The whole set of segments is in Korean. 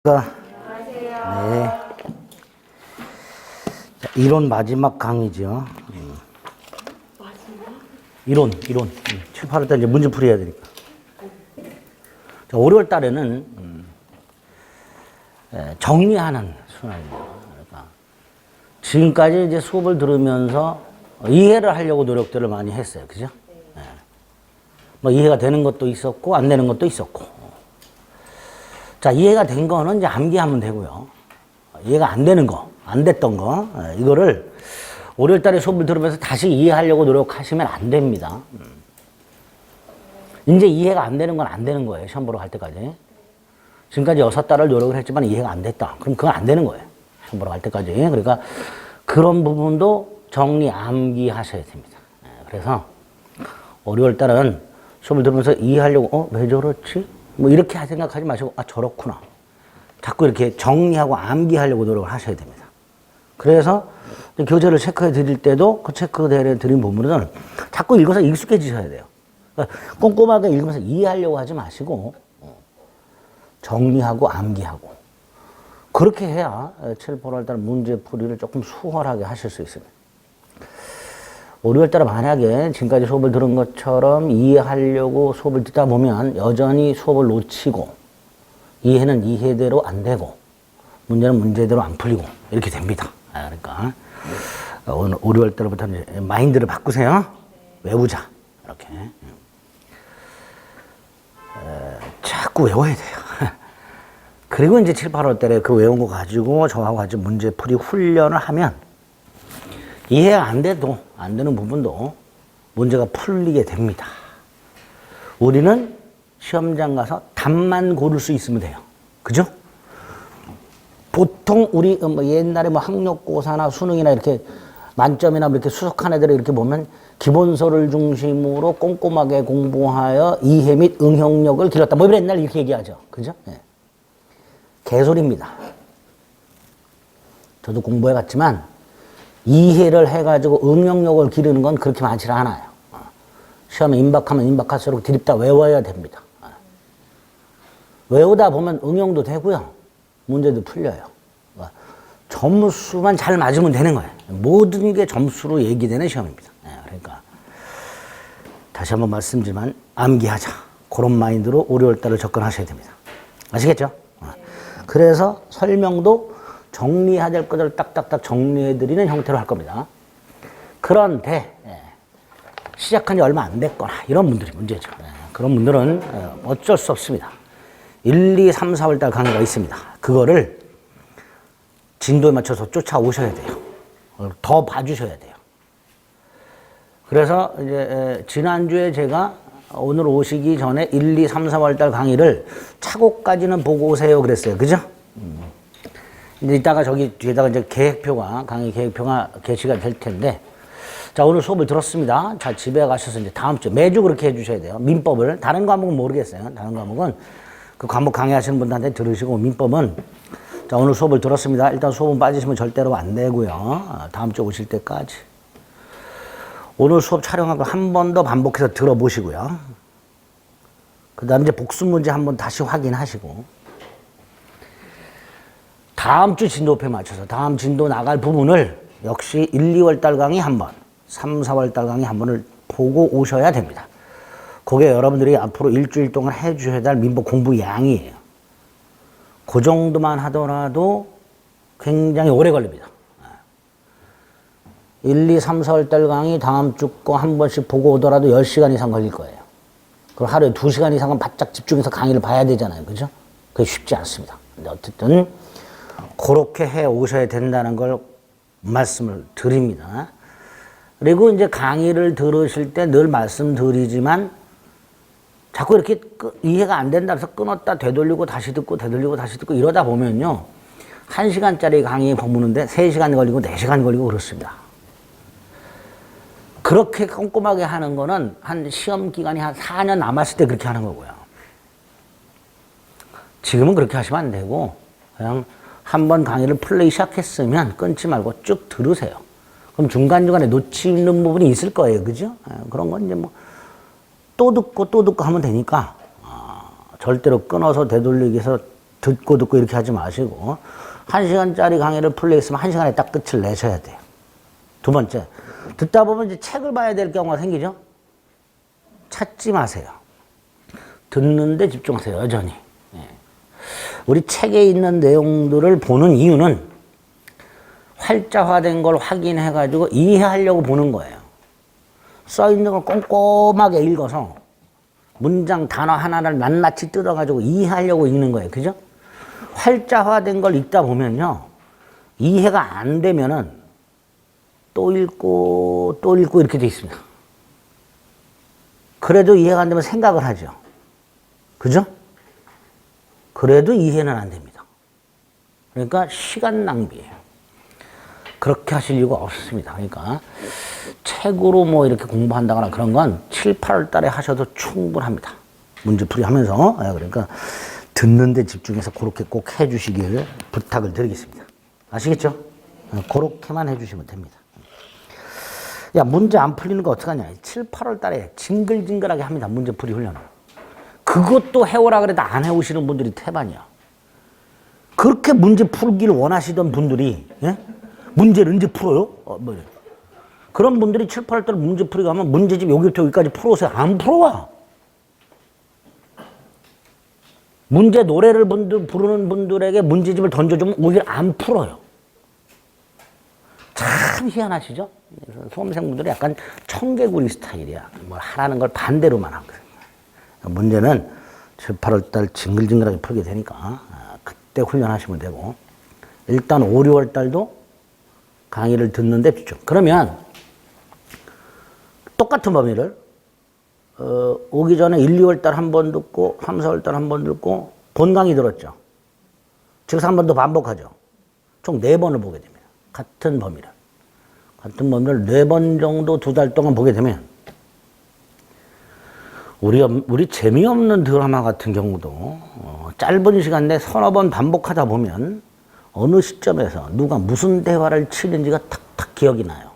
네. 자, 이론 마지막 강의죠. 이론. 7, 8월 달 이제 문제풀이 해야 되니까. 자, 5월 달에는 정리하는 순환입니다. 그러니까 지금까지 이제 수업을 들으면서 이해를 하려고 노력들을 많이 했어요. 그죠? 네. 뭐 이해가 되는 것도 있었고 안 되는 것도 있었고. 자, 이해가 된 거는 이제 암기하면 되고요. 이해가 안 되는 거, 안 됐던 거, 이거를 5월 달에 수업을 들으면서 다시 이해하려고 노력하시면 안 됩니다. 이제 이해가 안 되는 건 안 되는 거예요. 시험 보러 갈 때까지. 지금까지 6달을 노력을 했지만 이해가 안 됐다. 그럼 그건 안 되는 거예요. 시험 보러 갈 때까지. 그러니까 그런 부분도 정리, 암기하셔야 됩니다. 그래서 5월 달은 수업을 들으면서 이해하려고, 왜 저렇지? 뭐 이렇게 생각하지 마시고, 저렇구나. 자꾸 이렇게 정리하고 암기하려고 노력을 하셔야 됩니다. 그래서 교재를 체크해 드릴 때도 그 체크해 드린 부분은 자꾸 읽어서 익숙해지셔야 돼요. 그러니까 꼼꼼하게 읽으면서 이해하려고 하지 마시고 정리하고 암기하고 그렇게 해야 7, 8월달 문제풀이를 조금 수월하게 하실 수 있습니다. 5, 6월달에 만약에 지금까지 수업을 들은 것처럼 이해하려고 수업을 듣다 보면 여전히 수업을 놓치고 이해는 이해대로 안 되고 문제는 문제대로 안 풀리고 이렇게 됩니다. 그러니까 오늘 5, 6월달부터 이제 마인드를 바꾸세요. 외우자. 이렇게. 자꾸 외워야 돼요. 그리고 이제 7, 8월달에 그 외운 거 가지고 저하고 같이 문제풀이 훈련을 하면 이해가 안 돼도 안 되는 부분도 문제가 풀리게 됩니다. 우리는 시험장 가서 답만 고를 수 있으면 돼요. 그죠? 보통 우리 옛날에 뭐 학력고사나 수능이나 이렇게 만점이나 이렇게 수석한 애들을 이렇게 보면 기본서를 중심으로 꼼꼼하게 공부하여 이해 및 응용력을 길렀다. 뭐 옛날 이렇게 얘기하죠. 그죠? 네. 개소리입니다. 저도 공부해 갔지만 이해를 해가지고 응용력을 기르는 건 그렇게 많지 않아요. 시험에 임박하면 임박할수록 드립다 외워야 됩니다. 외우다 보면 응용도 되고요. 문제도 풀려요. 점수만 잘 맞으면 되는 거예요. 모든 게 점수로 얘기되는 시험입니다. 그러니까 다시 한번 말씀드리지만 암기하자. 그런 마인드로 5, 6월달을 접근하셔야 됩니다. 아시겠죠? 그래서 설명도 정리해야 될 것을 딱딱딱 정리해드리는 형태로 할 겁니다. 그런데 시작한 지 얼마 안 됐거나 이런 분들이 문제죠. 그런 분들은 어쩔 수 없습니다. 1, 2, 3, 4월 달 강의가 있습니다. 그거를 진도에 맞춰서 쫓아오셔야 돼요. 더 봐주셔야 돼요. 그래서 이제 지난주에 제가 오늘 오시기 전에 1, 2, 3, 4월 달 강의를 차고까지는 보고 오세요 그랬어요. 그죠? 이제 이따가 저기 뒤에다가 이제 계획표가, 강의 계획표가 게시가 될 텐데, 자, 오늘 수업을 들었습니다. 자, 집에 가셔서 이제 다음 주, 매주 그렇게 해주셔야 돼요. 민법을. 다른 과목은 모르겠어요. 다른 과목은 그 과목 강의하시는 분들한테 들으시고, 민법은, 자, 오늘 수업을 들었습니다. 일단 수업은 빠지시면 절대로 안 되고요. 다음 주 오실 때까지. 오늘 수업 촬영하고 한 번 더 반복해서 들어보시고요. 그 다음에 이제 복습 문제 한번 다시 확인하시고, 다음 주 진도표에 맞춰서 다음 진도 나갈 부분을 역시 1, 2월 달 강의 한 번, 3, 4월 달 강의 한 번을 보고 오셔야 됩니다. 그게 여러분들이 앞으로 일주일 동안 해 주셔야 될 민법 공부 양이에요. 그 정도만 하더라도 굉장히 오래 걸립니다. 1, 2, 3, 4월 달 강의 다음 주 거 한 번씩 보고 오더라도 10시간 이상 걸릴 거예요. 그럼 하루에 2시간 이상은 바짝 집중해서 강의를 봐야 되잖아요. 그죠? 그게 쉽지 않습니다. 근데 어쨌든 그렇게 해 오셔야 된다는 걸 말씀을 드립니다. 그리고 이제 강의를 들으실 때 늘 말씀드리지만 자꾸 이렇게 이해가 안 된다 해서 끊었다 되돌리고 다시 듣고 되돌리고 다시 듣고 이러다 보면요. 1시간짜리 강의 보무는데 3시간 걸리고 4시간 걸리고 그렇습니다. 그렇게 꼼꼼하게 하는 거는 한 시험 기간이 한 4년 남았을 때 그렇게 하는 거고요. 지금은 그렇게 하시면 안 되고 그냥 한번 강의를 플레이 시작했으면 끊지 말고 쭉 들으세요. 그럼 중간중간에 놓치는 부분이 있을 거예요. 그죠? 그런 건 이제 뭐 또 듣고 또 듣고 하면 되니까 절대로 끊어서 되돌리기 해서 듣고 이렇게 하지 마시고 1시간짜리 강의를 풀려 있으면 1시간에 딱 끝을 내셔야 돼요. 두 번째, 듣다 보면 이제 책을 봐야 될 경우가 생기죠. 찾지 마세요. 듣는데 집중하세요. 여전히. 우리 책에 있는 내용들을 보는 이유는 활자화된 걸 확인해 가지고 이해하려고 보는 거예요. 써 있는 걸 꼼꼼하게 읽어서 문장 단어 하나를 낱낱이 뜯어 가지고 이해하려고 읽는 거예요. 그죠? 활자화된 걸 읽다 보면요, 이해가 안 되면은 또 읽고 이렇게 돼 있습니다. 그래도 이해가 안 되면 생각을 하죠. 그죠? 그래도 이해는 안 됩니다. 그러니까 시간 낭비예요. 그렇게 하실 이유가 없습니다. 그러니까 책으로 뭐 이렇게 공부한다거나 그런 건 7, 8월 달에 하셔도 충분합니다. 문제풀이 하면서. 그러니까 듣는데 집중해서 그렇게 꼭 해주시길 부탁을 드리겠습니다. 아시겠죠? 그렇게만 해주시면 됩니다. 야, 문제 안 풀리는 거 어떡하냐. 7, 8월 달에 징글징글하게 합니다. 문제풀이 훈련을. 그것도 해오라 그래도 안 해오시는 분들이 태반이야. 그렇게 문제 풀기를 원하시던 분들이, 예? 문제를 언제 풀어요? 그런 분들이 7, 8월 달에 문제풀이 가면 문제집 여기부터 여기까지 풀어오세요. 안 풀어와. 문제 노래를 부르는 분들에게 문제집을 던져주면 오히려 안 풀어요. 참 희한하시죠? 수험생분들이 약간 청개구리 스타일이야. 뭘 하라는 걸 반대로만 하거든요. 문제는 7, 8월 달 징글징글하게 풀게 되니까 그때 훈련하시면 되고, 일단 5, 6월 달도 강의를 듣는데 집중. 그러면 똑같은 범위를 오기 전에 1, 2월 달 한 번 듣고 3, 4월 달 한 번 듣고 본 강의 들었죠. 즉한 번 더 반복하죠. 총 4번을 보게 됩니다. 같은 범위를 4번 정도 2달 동안 보게 되면 우리 재미없는 드라마 같은 경우도 짧은 시간 내에 서너 번 반복하다 보면 어느 시점에서 누가 무슨 대화를 치는지가 탁탁 기억이 나요.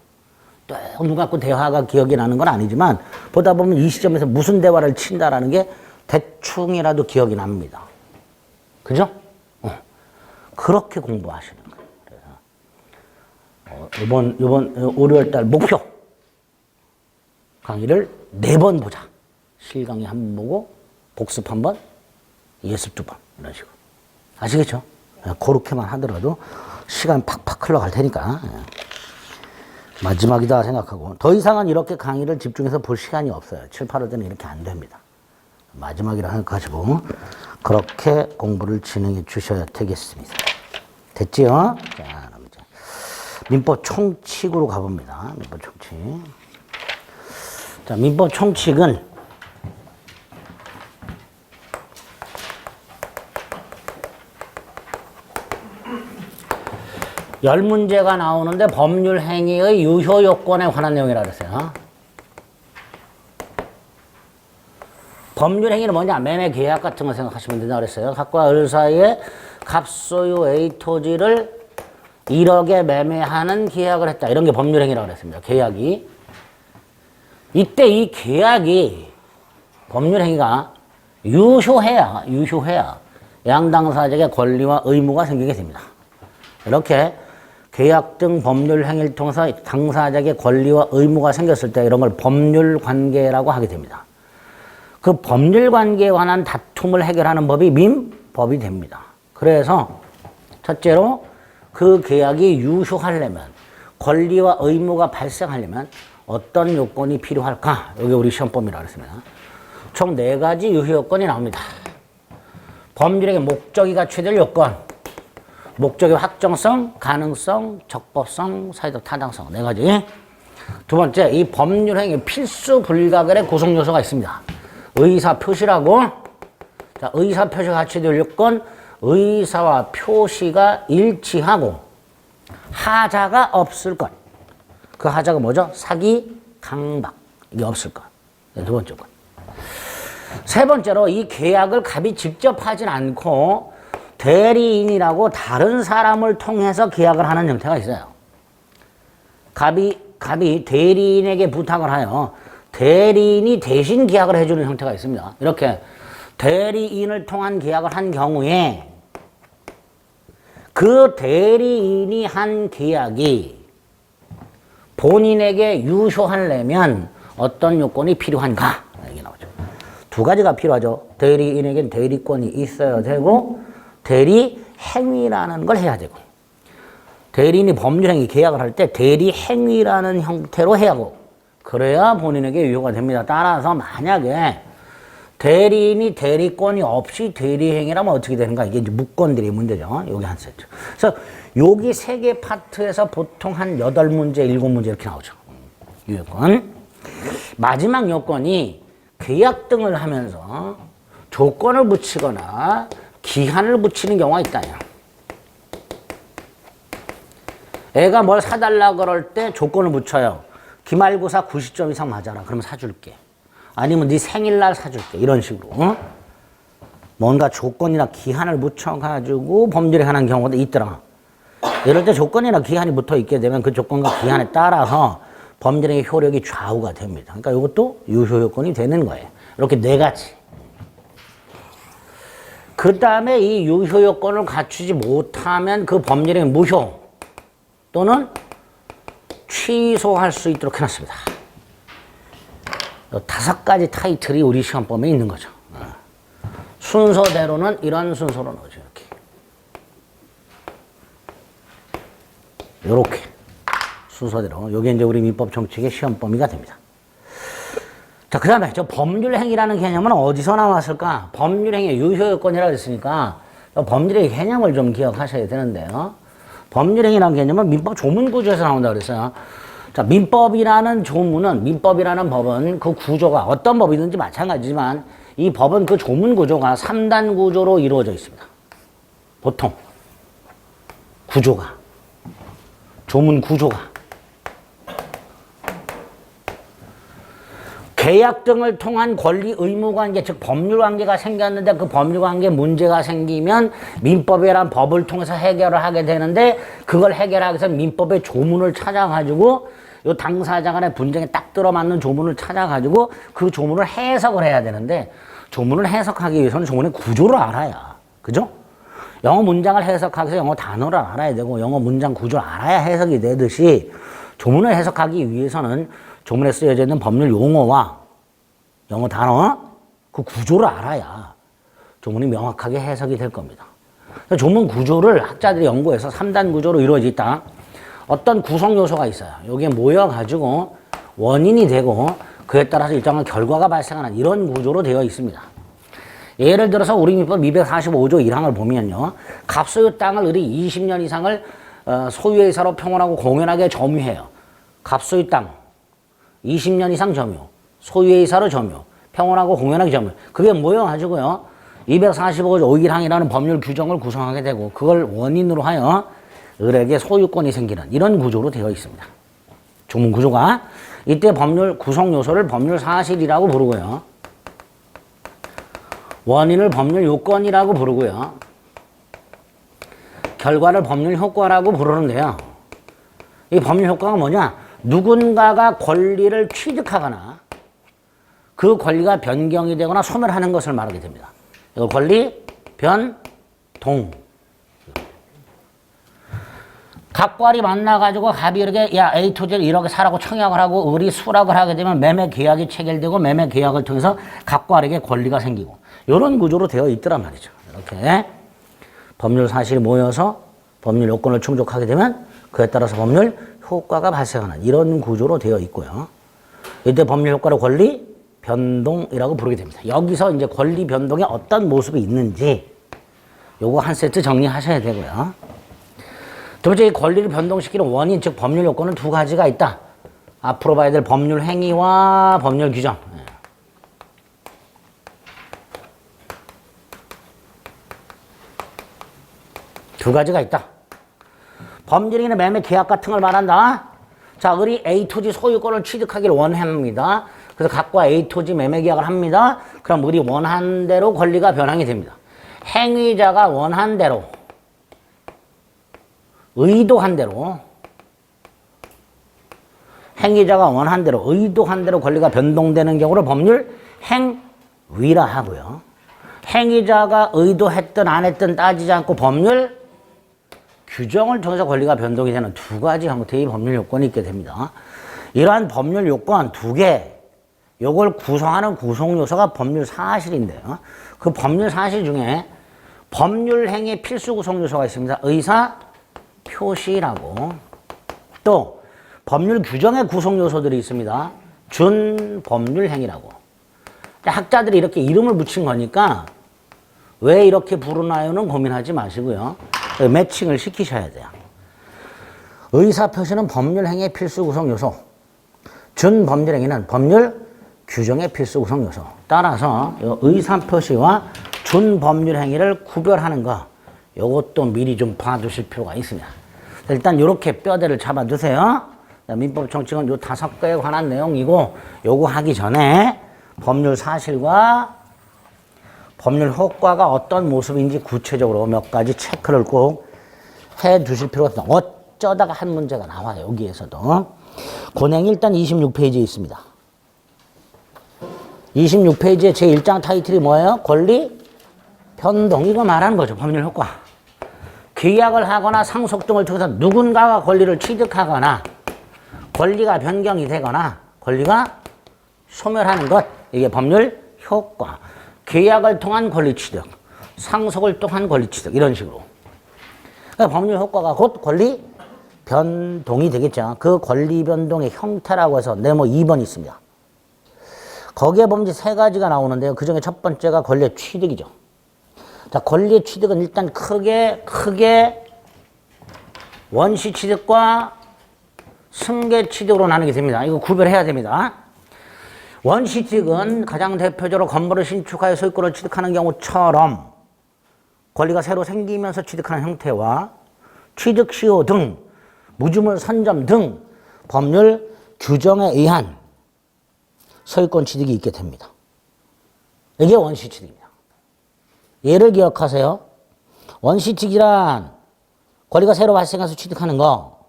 또 누가 갖고 대화가 기억이 나는 건 아니지만 보다 보면 이 시점에서 무슨 대화를 친다라는 게 대충이라도 기억이 납니다. 그죠? 그렇게 공부하시는 거예요. 그래서 이번 5, 6월 달 목표 강의를 4번 보자. 실강의 한 번 보고 복습 한 번, 예습 2번 이런 식으로. 아시겠죠? 그렇게만 하더라도 시간 팍팍 흘러갈 테니까 마지막이다 생각하고, 더 이상은 이렇게 강의를 집중해서 볼 시간이 없어요. 7, 8월 때는 이렇게 안 됩니다. 마지막이라 생각하시고 그렇게 공부를 진행해 주셔야 되겠습니다. 됐지요? 자, 그럼 이제 민법 총칙으로 가봅니다. 민법 총칙. 자, 민법 총칙은 열 문제가 나오는데 법률 행위의 유효 요건에 관한 내용이라 그랬어요. 법률 행위는 뭐냐? 매매 계약 같은 거 생각하시면 된다고 그랬어요. 갑과 을 사이에 갑소유 A 토지를 1억에 매매하는 계약을 했다. 이런 게 법률 행위라고 그랬습니다. 계약이. 이때 이 계약이 법률 행위가 유효해야 양당사자에게 권리와 의무가 생기게 됩니다. 이렇게 계약 등 법률 행위를 통해서 당사자에게 권리와 의무가 생겼을 때 이런 걸 법률 관계라고 하게 됩니다. 그 법률 관계에 관한 다툼을 해결하는 법이 민법이 됩니다. 그래서 첫째로 그 계약이 유효하려면, 권리와 의무가 발생하려면 어떤 요건이 필요할까? 여기 우리 시험범위라고 했습니다. 총 4가지 유효 요건이 나옵니다. 법률행위 목적이 갖춰야 요건, 목적의 확정성, 가능성, 적법성, 사회적 타당성 4가지. 두 번째, 이 법률행위 필수 불가결의 구성 요소가 있습니다. 의사표시라고. 자, 의사표시가 갖춰야 요건, 의사와 표시가 일치하고 하자가 없을 것. 그 하자가 뭐죠? 사기, 강박. 이게 없을 것. 두 번째 것. 세 번째로 이 계약을 갑이 직접 하진 않고 대리인이라고 다른 사람을 통해서 계약을 하는 형태가 있어요. 갑이 대리인에게 부탁을 하여 대리인이 대신 계약을 해주는 형태가 있습니다. 이렇게 대리인을 통한 계약을 한 경우에 그 대리인이 한 계약이 본인에게 유효하려면 어떤 요건이 필요한가? 이게 나오죠. 두 가지가 필요하죠. 대리인에겐 대리권이 있어야 되고 대리 행위라는 걸 해야 되고 대리인이 법률행위 계약을 할 때 대리 행위라는 형태로 해야 하고 그래야 본인에게 유효가 됩니다. 따라서 만약에 대리인이 대리권이 없이 대리행위라면 어떻게 되는가? 이게 이제 무건들이 문제죠. 여기 한 세트. 그래서 여기 세 개 파트에서 보통 한 8문제, 7문제 이렇게 나오죠. 유효권. 마지막 요건이 계약 등을 하면서 조건을 붙이거나 기한을 붙이는 경우가 있다요. 애가 뭘 사달라 그럴 때 조건을 붙여요. 기말고사 90점 이상 맞아라. 그러면 사줄게. 아니면 네 생일날 사줄게. 이런 식으로. 어? 뭔가 조건이나 기한을 붙여가지고 법률에 관한 경우도 있더라. 이럴 때 조건이나 기한이 붙어 있게 되면 그 조건과 기한에 따라서 법률의 효력이 좌우가 됩니다. 그러니까 이것도 유효 요건이 되는 거예요. 이렇게 네 가지. 그 다음에 이 유효 요건을 갖추지 못하면 그 법률의 무효 또는 취소할 수 있도록 해놨습니다. 5가지 타이틀이 우리 시험범위에 있는 거죠. 순서대로는 이런 순서로 넣어줘. 이렇게 순서대로. 이게 이제 우리 민법 정칙의 시험 범위가 됩니다. 자, 그 다음에 저 법률행위라는 개념은 어디서 나왔을까? 법률행위 유효요건이라고 했으니까 법률의 개념을 좀 기억하셔야 되는데요. 법률행위라는 개념은 민법 조문구조에서 나온다고 그랬어요. 자, 민법이라는 조문은, 민법이라는 법은 그 구조가 어떤 법이든지 마찬가지지만 이 법은 그 조문 구조가 3단 구조로 이루어져 있습니다. 보통. 구조가. 조문 구조가. 계약 등을 통한 권리 의무 관계, 즉 법률 관계가 생겼는데 그 법률 관계에 문제가 생기면 민법이란 법을 통해서 해결을 하게 되는데 그걸 해결하기 위해서 민법의 조문을 찾아가지고 요 당사자 간의 분쟁에 딱 들어맞는 조문을 찾아가지고 그 조문을 해석을 해야 되는데 조문을 해석하기 위해서는 조문의 구조를 알아야. 그죠? 영어 문장을 해석하기 위해서 영어 단어를 알아야 되고 영어 문장 구조를 알아야 해석이 되듯이 조문을 해석하기 위해서는 조문에 쓰여져 있는 법률 용어와 영어 단어 그 구조를 알아야 조문이 명확하게 해석이 될 겁니다. 조문 구조를 학자들이 연구해서 3단 구조로 이루어져 있다. 어떤 구성 요소가 있어요. 여기에 모여가지고 원인이 되고 그에 따라서 일정한 결과가 발생하는 이런 구조로 되어 있습니다. 예를 들어서 우리 민법 245조 1항을 보면요. 갑소유 땅을 을이 20년 이상을 소유의 사로 평온하고 공연하게 점유해요. 갑소유 땅 20년 이상 점유, 소유의 사로 점유, 평온하고 공연하게 점유. 그게 모여가지고요. 245조 1항이라는 법률 규정을 구성하게 되고 그걸 원인으로 하여 을에게 소유권이 생기는 이런 구조로 되어 있습니다. 조문 구조가. 이때 법률 구성 요소를 법률 사실이라고 부르고요. 원인을 법률 요건이라고 부르고요. 결과를 법률 효과라고 부르는데요. 이 법률 효과가 뭐냐? 누군가가 권리를 취득하거나 그 권리가 변경이 되거나 소멸하는 것을 말하게 됩니다. 이거 권리, 변동. 갑과 을이 만나가지고 갑이 이렇게 야 A 토지를 이렇게 사라고 청약을 하고 을이 수락을 하게 되면 매매 계약이 체결되고 매매 계약을 통해서 갑과 을에게 권리가 생기고 이런 구조로 되어 있더란 말이죠. 이렇게 법률 사실이 모여서 법률 요건을 충족하게 되면 그에 따라서 법률 효과가 발생하는 이런 구조로 되어 있고요. 이때 법률 효과를 권리 변동이라고 부르게 됩니다. 여기서 이제 권리 변동에 어떤 모습이 있는지 요거 한 세트 정리하셔야 되고요. 두 번째, 이 권리를 변동시키는 원인, 즉 법률 요건은 두 가지가 있다. 앞으로 봐야 될 법률 행위와 법률 규정. 두 가지가 있다. 법률행위는 매매 계약 같은 걸 말한다. 자, 을이 A 토지 소유권을 취득하기를 원합니다. 그래서 갑과 A 토지 매매 계약을 합니다. 그럼 을이 원한 대로 권리가 변환이 됩니다. 행위자가 원한 대로 의도한 대로 행위자가 원한 대로 의도한 대로 권리가 변동되는 경우를 법률 행위라 하고요. 행위자가 의도했든 안 했든 따지지 않고 법률 규정을 통해서 권리가 변동이 되는 두 가지 형태의 법률 요건이 있게 됩니다. 이러한 법률 요건 두 개, 요걸 구성하는 구성 요소가 법률 사실인데요. 그 법률 사실 중에 법률 행위 필수 구성 요소가 있습니다. 의사 표시라고, 또 법률 규정의 구성 요소들이 있습니다. 준 법률 행위라고. 학자들이 이렇게 이름을 붙인 거니까 왜 이렇게 부르나요는 고민하지 마시고요. 매칭을 시키셔야 돼요. 의사 표시는 법률 행위의 필수 구성 요소, 준 법률 행위는 법률 규정의 필수 구성 요소. 따라서 의사 표시와 준 법률 행위를 구별하는 거, 요것도 미리 좀 봐두실 필요가 있습니다. 일단 이렇게 뼈대를 잡아두세요. 민법 정칙은 요 5개에 관한 내용이고, 요거 하기 전에 법률 사실과 법률 효과가 어떤 모습인지 구체적으로 몇 가지 체크를 꼭 해 두실 필요가 있습니다. 어쩌다가 한 문제가 나와요, 여기에서도. 권행이 일단 26페이지에 있습니다. 26페이지에 제1장 타이틀이 뭐예요? 권리 변동. 이거 말하는 거죠, 법률 효과. 기약을 하거나 상속 등을 통해서 누군가가 권리를 취득하거나 권리가 변경이 되거나 권리가 소멸하는 것, 이게 법률 효과. 계약을 통한 권리 취득, 상속을 통한 권리 취득, 이런 식으로. 그러니까 법률 효과가 곧 권리 변동이 되겠죠. 그 권리 변동의 형태라고 해서 네모 2번 있습니다. 거기에 보면 이제 3가지가 나오는데요. 그 중에 첫 번째가 권리의 취득이죠. 자, 권리의 취득은 일단 크게 원시 취득과 승계 취득으로 나누게 됩니다. 이거 구별해야 됩니다. 원시 취득은 가장 대표적으로 건물을 신축하여 소유권을 취득하는 경우처럼 권리가 새로 생기면서 취득하는 형태와 취득 시효 등 무주물 선점 등 법률 규정에 의한 소유권 취득이 있게 됩니다. 이게 원시 취득입니다. 예를 기억하세요. 원시 취득이란 권리가 새로 발생해서 취득하는 거,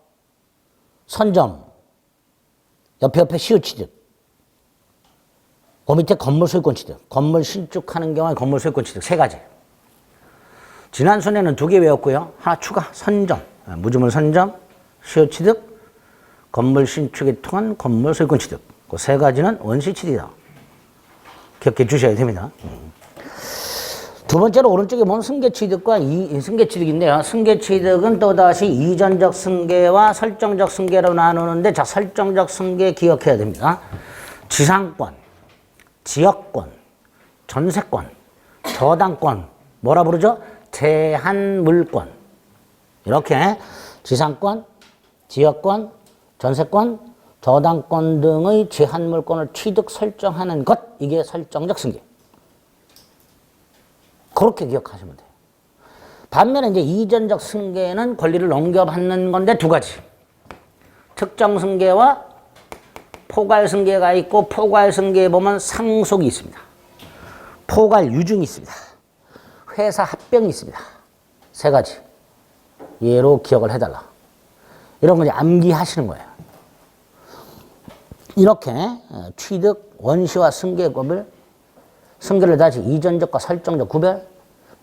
선점, 옆에 시효 취득, 그 밑에 건물 소유권 취득, 건물 신축하는 경우에 건물 소유권 취득 3가지. 지난 순에는 2개 외웠고요. 하나 추가, 선점, 무주물 선점, 시효 취득, 건물 신축에 통한 건물 소유권 취득. 그 3가지는 원시 취득이다. 기억해 주셔야 됩니다. 두 번째로 오른쪽에 보면 승계 취득과 승계 취득인데요. 승계 취득은 또다시 이전적 승계와 설정적 승계로 나누는데, 자, 설정적 승계 기억해야 됩니다. 지상권, 지역권, 전세권, 저당권, 뭐라 부르죠? 제한물권. 이렇게 지상권, 지역권, 전세권, 저당권 등의 제한물권을 취득 설정하는 것, 이게 설정적 승계. 그렇게 기억하시면 돼요. 반면에 이제 이전적 승계는 권리를 넘겨받는 건데 2가지. 특정 승계와 포괄 승계가 있고, 포괄 승계에 보면 상속이 있습니다. 포괄 유증이 있습니다. 회사 합병이 있습니다. 3가지. 예로 기억을 해달라. 이런 거 이제 암기하시는 거예요. 이렇게 취득, 원시와 승계법을, 승계를 다시 이전적과 설정적 구별,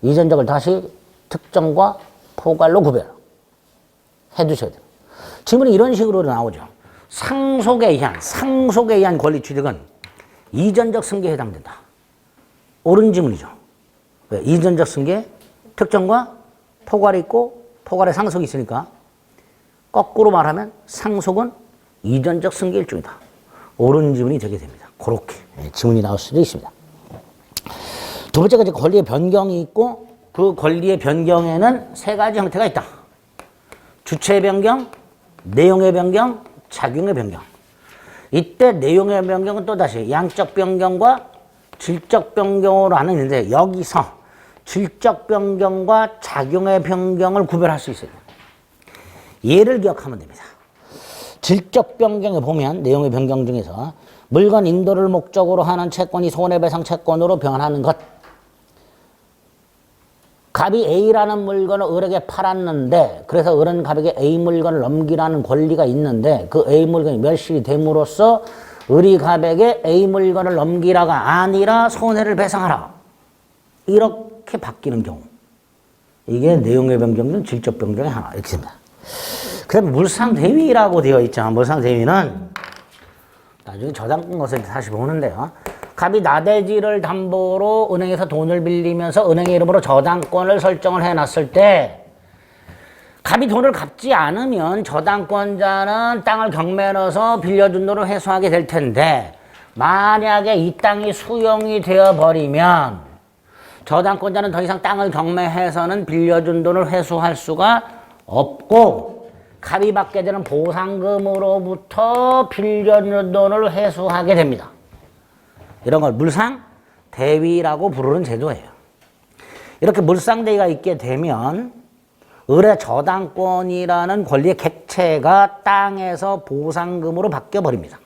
이전적을 다시 특정과 포괄로 구별해 두셔야 돼요. 질문이 이런 식으로 나오죠. 상속에 의한 권리 취득은 이전적 승계에 해당된다. 옳은 질문이죠. 왜? 이전적 승계, 특정과 포괄이 있고 포괄에 상속이 있으니까 거꾸로 말하면 상속은 이전적 승계 일종이다. 옳은 질문이 되게 됩니다. 그렇게 질문이 나올 수도 있습니다. 두 번째가 이제 권리의 변경이 있고, 그 권리의 변경에는 3가지 형태가 있다. 주체의 변경, 내용의 변경, 작용의 변경. 이때 내용의 변경은 또다시 양적 변경과 질적 변경으로 나누는데, 여기서 질적 변경과 작용의 변경을 구별할 수 있어요. 예를 기억하면 됩니다. 질적 변경에 보면 내용의 변경 중에서 물건 인도를 목적으로 하는 채권이 손해배상 채권으로 변하는 것. 갑이 A라는 물건을 을에게 팔았는데, 그래서 을은 갑에게 A 물건을 넘기라는 권리가 있는데, 그 A 물건이 멸실이 됨으로써 을이 갑에게 A 물건을 넘기라가 아니라 손해를 배상하라. 이렇게 바뀌는 경우. 이게 내용의 변경 중 질적 변경의 하나 이렇게 됩니다. 그다음에 물상대위라고 되어 있죠. 물상대위는 나중에 저당권 것을 다시 보는데요. 갑이 나대지를 담보로 은행에서 돈을 빌리면서 은행의 이름으로 저당권을 설정을 해놨을 때 갑이 돈을 갚지 않으면 저당권자는 땅을 경매로서 빌려준 돈을 회수하게 될 텐데 만약에 이 땅이 수용이 되어버리면 저당권자는 더 이상 땅을 경매해서는 빌려준 돈을 회수할 수가 없고 갑이 받게 되는 보상금으로부터 빌려준 돈을 회수하게 됩니다. 이런 걸 물상대위라고 부르는 제도예요. 이렇게 물상대위가 있게 되면 을의 저당권이라는 권리의 객체가 땅에서 보상금으로 바뀌어버립니다.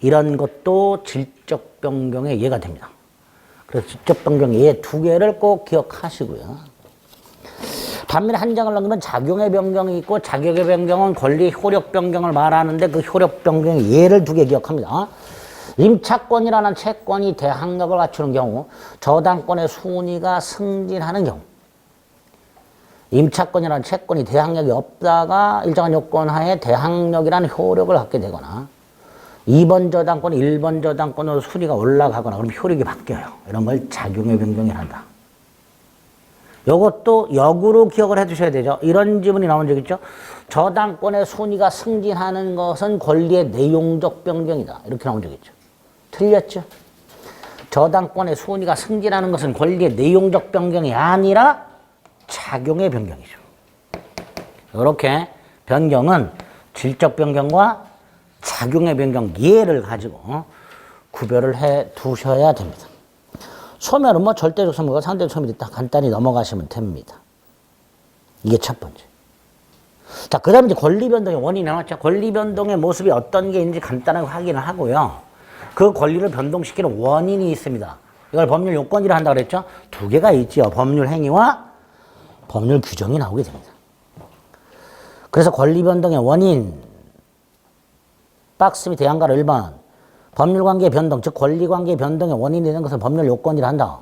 이런 것도 질적 변경의 예가 됩니다. 그래서 질적 변경의 예 두 개를 꼭 기억하시고요. 반면에 한 장을 넘기면 작용의 변경이 있고 작용의 변경은 권리 효력 변경을 말하는데 그 효력 변경의 예를 두 개 기억합니다. 임차권이라는 채권이 대항력을 갖추는 경우 저당권의 순위가 승진하는 경우 임차권이라는 채권이 대항력이 없다가 일정한 요건 하에 대항력이라는 효력을 갖게 되거나 2번 저당권이 1번 저당권으로 순위가 올라가거나 그럼 효력이 바뀌어요. 이런 걸 작용의 변경이란다. 이것도 역으로 기억을 해 두셔야 되죠. 이런 지문이 나온 적 있죠. 저당권의 순위가 승진하는 것은 권리의 내용적 변경이다. 이렇게 나온 적 있죠. 틀렸죠? 저당권의 순위가 승진하는 것은 권리의 내용적 변경이 아니라 작용의 변경이죠. 이렇게 변경은 질적 변경과 작용의 변경 예를 가지고 구별을 해 두셔야 됩니다. 소멸은 뭐 절대적 소멸과 상대적 소멸이 있다. 간단히 넘어가시면 됩니다. 이게 첫 번째. 자, 그 다음에 이제 권리 변동의 원인이 나왔죠. 권리 변동의 모습이 어떤 게 있는지 간단하게 확인을 하고요. 그 권리를 변동시키는 원인이 있습니다. 이걸 법률 요건이라 한다고 그랬죠. 두 개가 있지요. 법률 행위와 법률 규정이 나오게 됩니다. 그래서 권리 변동의 원인, 박스 및 대항가로 1번 법률관계의 변동, 즉 권리관계의 변동의 원인이 되는 것을 법률 요건이라 한다.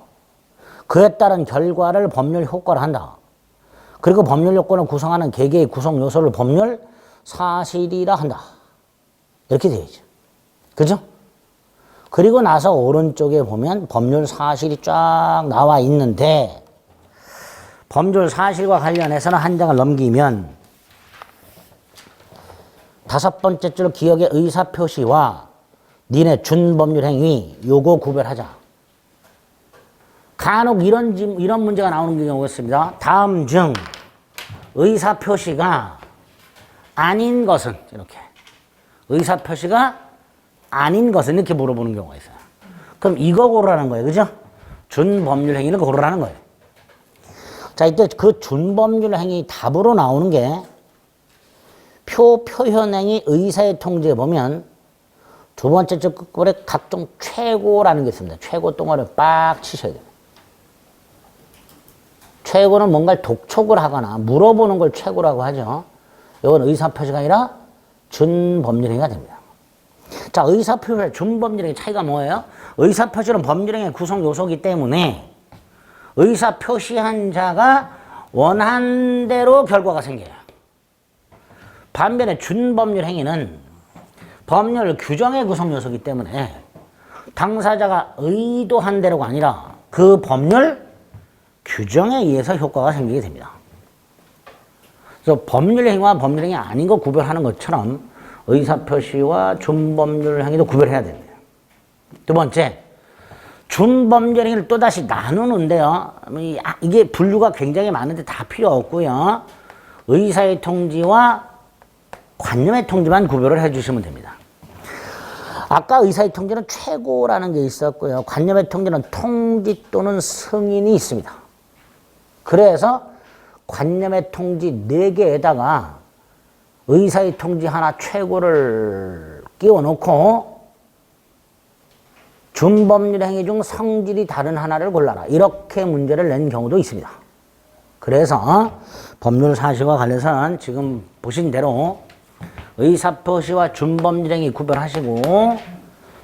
그에 따른 결과를 법률 효과로 한다. 그리고 법률 요건을 구성하는 개개의 구성 요소를 법률 사실이라 한다. 이렇게 되어 있죠. 그죠? 그리고 나서 오른쪽에 보면 법률 사실이 쫙 나와 있는데 법률 사실과 관련해서는 한 장을 넘기면 다섯 번째 줄 기억의 의사표시와 니네 준법률 행위 요거 구별하자. 간혹 이런 문제가 나오는 경우가 있습니다. 다음 중 의사표시가 아닌 것은 이렇게 의사표시가 아닌 것은 이렇게 물어보는 경우가 있어요. 그럼 이거 고르라는 거예요. 그죠? 준법률 행위를 고르라는 거예요. 자, 이때 그 준법률 행위 답으로 나오는 게 표현행위 의사의 통지에 보면 두 번째 줄 끝부분에 각종 최고라는 게 있습니다. 최고 동아리를 빡 치셔야 돼요. 최고는 뭔가를 독촉을 하거나 물어보는 걸 최고라고 하죠. 이건 의사표시가 아니라 준법률행위가 됩니다. 자, 의사표시와 준법률행위 차이가 뭐예요? 의사표시는 법률행위의 구성 요소이기 때문에 의사표시한 자가 원한 대로 결과가 생겨요. 반면에 준법률행위는 법률 규정의 구성 요소이기 때문에 당사자가 의도한 대로가 아니라 그 법률 규정에 의해서 효과가 생기게 됩니다. 그래서 법률행위와 법률행위 아닌 거 구별하는 것처럼 의사표시와 준법률행위도 구별해야 됩니다. 두 번째, 준법률행위를 또다시 나누는데요. 이게 분류가 굉장히 많은데 다 필요 없고요. 의사의 통지와 관념의 통지만 구별을 해주시면 됩니다. 아까 의사의 통지는 최고라는 게 있었고요. 관념의 통지는 통지 또는 승인이 있습니다. 그래서 관념의 통지 4개에다가 의사의 통지 하나 최고를 끼워놓고 준법률 행위 중 성질이 다른 하나를 골라라. 이렇게 문제를 낸 경우도 있습니다. 그래서 법률 사실과 관련해서는 지금 보신 대로 의사표시와 준법률행위 구별하시고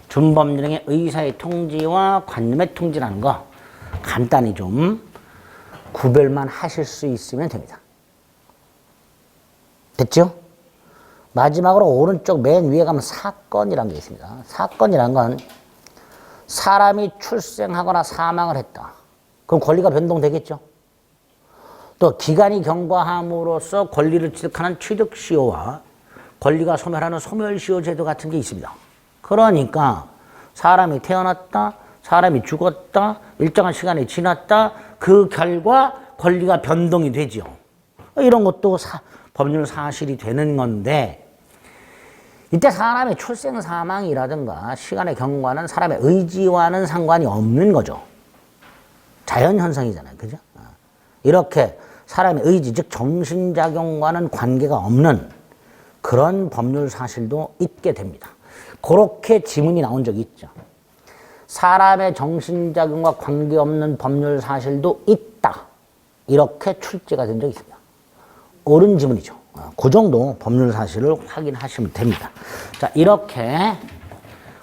준법률행위 의사의 통지와 관념의 통지라는 거 간단히 좀 구별만 하실 수 있으면 됩니다. 됐죠? 마지막으로 오른쪽 맨 위에 가면 사건이라는 게 있습니다. 사건이라는 건 사람이 출생하거나 사망을 했다. 그럼 권리가 변동되겠죠? 또 기간이 경과함으로써 권리를 취득하는 취득시효와 권리가 소멸하는 소멸시효 제도 같은 게 있습니다. 그러니까 사람이 태어났다, 사람이 죽었다, 일정한 시간이 지났다, 그 결과 권리가 변동이 되죠. 이런 것도 법률 사실이 되는 건데, 이때 사람의 출생 사망이라든가 시간의 경과는 사람의 의지와는 상관이 없는 거죠. 자연현상이잖아요. 그죠? 이렇게 사람의 의지, 즉 정신작용과는 관계가 없는 그런 법률 사실도 있게 됩니다. 그렇게 지문이 나온 적이 있죠. 사람의 정신작용과 관계없는 법률 사실도 있다. 이렇게 출제가 된 적이 있습니다. 옳은 지문이죠. 그 정도 법률 사실을 확인하시면 됩니다. 자, 이렇게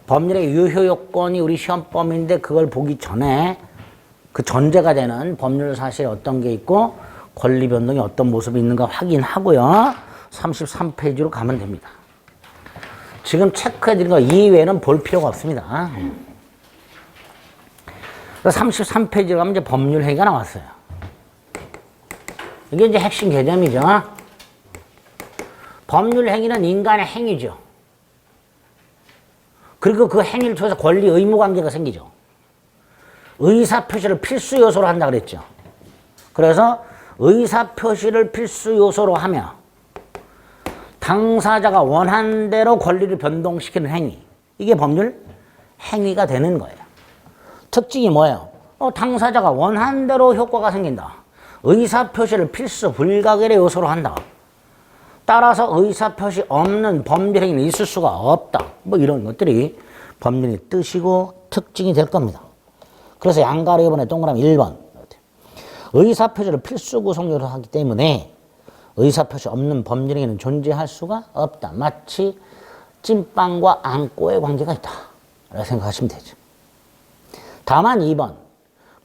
법률의 유효 요건이 우리 시험범위인데 그걸 보기 전에 그 전제가 되는 법률 사실에 어떤 게 있고 권리 변동이 어떤 모습이 있는가 확인하고요. 33페이지로 가면 됩니다. 지금 체크해드린 거 이외에는 볼 필요가 없습니다. 33페이지로 가면 이제 법률 행위가 나왔어요. 이게 이제 핵심 개념이죠. 법률 행위는 인간의 행위죠. 그리고 그 행위를 통해서 권리 의무 관계가 생기죠. 의사표시를 필수 요소로 한다 그랬죠. 그래서 의사표시를 필수 요소로 하며 당사자가 원하는 대로 권리를 변동시키는 행위. 이게 법률 행위가 되는 거예요. 특징이 뭐예요? 당사자가 원하는 대로 효과가 생긴다. 의사표시를 필수 불가결의 요소로 한다. 따라서 의사표시 없는 법률 행위는 있을 수가 없다. 뭐 이런 것들이 법률의 뜻이고 특징이 될 겁니다. 그래서 양가로 이번에 동그라미 1번. 의사표시를 필수 구성요소로 하기 때문에 의사표시 없는 법률 행위는 존재할 수가 없다. 마치 찐빵과 안고의 관계가 있다. 라고 생각하시면 되죠. 다만 2번.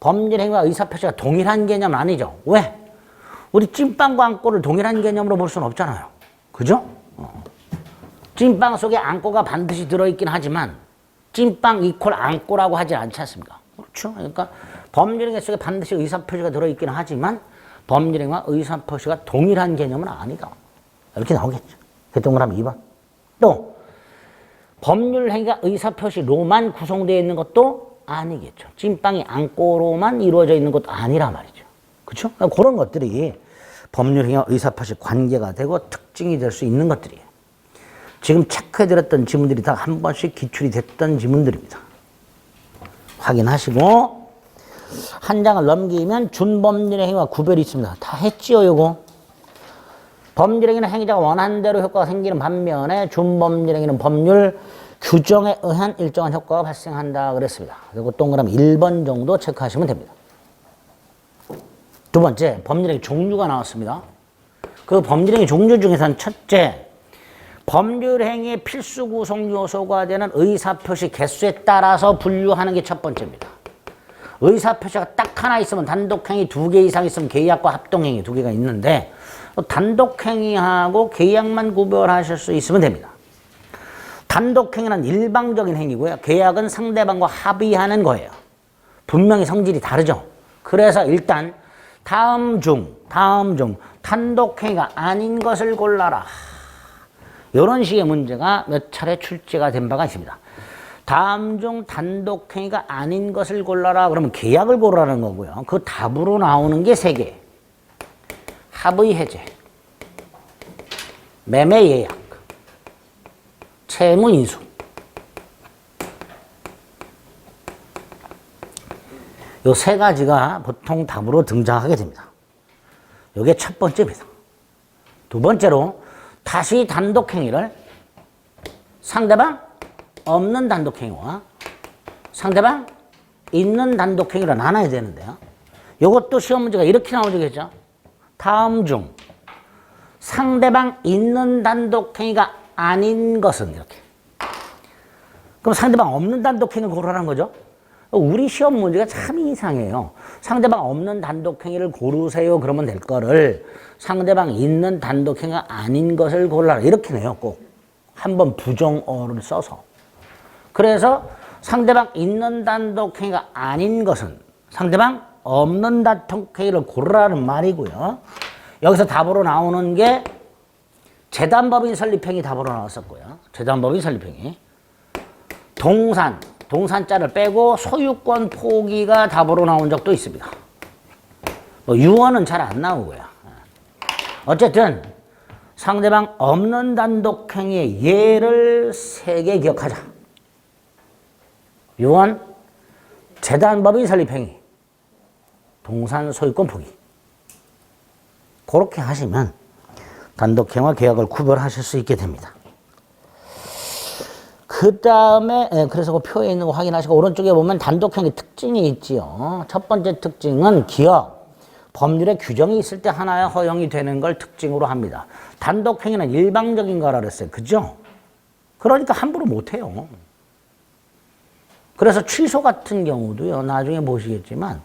법률 행위와 의사표시가 동일한 개념은 아니죠. 왜? 우리 찐빵과 안고를 동일한 개념으로 볼 수는 없잖아요. 그죠? 찐빵 속에 안고가 반드시 들어있긴 하지만 찐빵 이퀄 안고라고 하지 않지 않습니까? 그렇죠? 그러니까 법률 행위 속에 반드시 의사표시가 들어있긴 하지만 법률 행위와 의사표시가 동일한 개념은 아니다. 이렇게 나오겠죠. 동그라미 2번. 또 법률 행위가 의사표시로만 구성되어 있는 것도 아니겠죠. 찐빵이 안고로만 이루어져 있는 것도 아니란 말이죠. 그렇죠? 그런 것들이 법률 행위와 의사표시 관계가 되고 특징이 될 수 있는 것들이에요. 지금 체크해드렸던 지문들이 다 한 번씩 기출이 됐던 지문들입니다. 확인하시고 한 장을 넘기면 준법률의 행위와 구별이 있습니다. 다 했지요, 요거. 법률 행위는 행위자가 원하는 대로 효과가 생기는 반면에 준법률 행위는 법률 규정에 의한 일정한 효과가 발생한다 그랬습니다. 그리고 동그라미 1번 정도 체크하시면 됩니다. 두 번째, 법률행위 종류가 나왔습니다. 그 법률행위 종류 중에서는 첫째, 법률행위의 필수 구성 요소가 되는 의사표시 개수에 따라서 분류하는 게 첫 번째입니다. 의사표시가 딱 하나 있으면 단독행위 2개 이상 있으면 계약과 합동행위 2개가 있는데 단독행위하고 계약만 구별하실 수 있으면 됩니다. 단독행위는 일방적인 행위고요. 계약은 상대방과 합의하는 거예요. 분명히 성질이 다르죠. 그래서 일단 다음 중 단독행위가 아닌 것을 골라라. 이런 식의 문제가 몇 차례 출제가 된 바가 있습니다. 다음 중 단독행위가 아닌 것을 골라라. 그러면 계약을 고르라는 거고요. 그 답으로 나오는 게 3개. 합의 해제, 매매 예약, 채무 인수. 요 3가지가 보통 답으로 등장하게 됩니다. 이게 첫 번째입니다. 두 번째로 다시 단독행위를 상대방 없는 단독행위와 상대방 있는 단독행위로 나눠야 되는데요. 이것도 시험 문제가 이렇게 나오겠죠. 다음 중 상대방 있는 단독행위가 아닌 것은 이렇게. 그럼 상대방 없는 단독행위를 고르라는 거죠. 우리 시험 문제가 참 이상해요. 상대방 없는 단독행위를 고르세요. 그러면 될 거를 상대방 있는 단독행위가 아닌 것을 골라라. 이렇게 내요. 꼭. 한번 부정어를 써서. 그래서 상대방 있는 단독행위가 아닌 것은 상대방 없는 단독행위를 고르라는 말이고요. 여기서 답으로 나오는 게 재단법인 설립행위 답으로 나왔었고요. 재단법인 설립행위. 동산자를 빼고 소유권 포기가 답으로 나온 적도 있습니다. 뭐 유언은 잘 안 나오고요. 어쨌든 상대방 없는 단독행위의 예를 3개 기억하자. 유언, 재단법인 설립행위, 동산 소유권 포기. 그렇게 하시면 단독행위와 계약을 구별하실 수 있게 됩니다. 그 다음에 그래서 그 표에 있는 거 확인하시고 오른쪽에 보면 단독행위 특징이 있지요. 첫 번째 특징은 기업, 법률에 규정이 있을 때 하나의 허용이 되는 걸 특징으로 합니다. 단독행위는 일방적인 거라 그랬어요. 그죠? 그러니까 함부로 못해요. 그래서 취소 같은 경우도요. 나중에 보시겠지만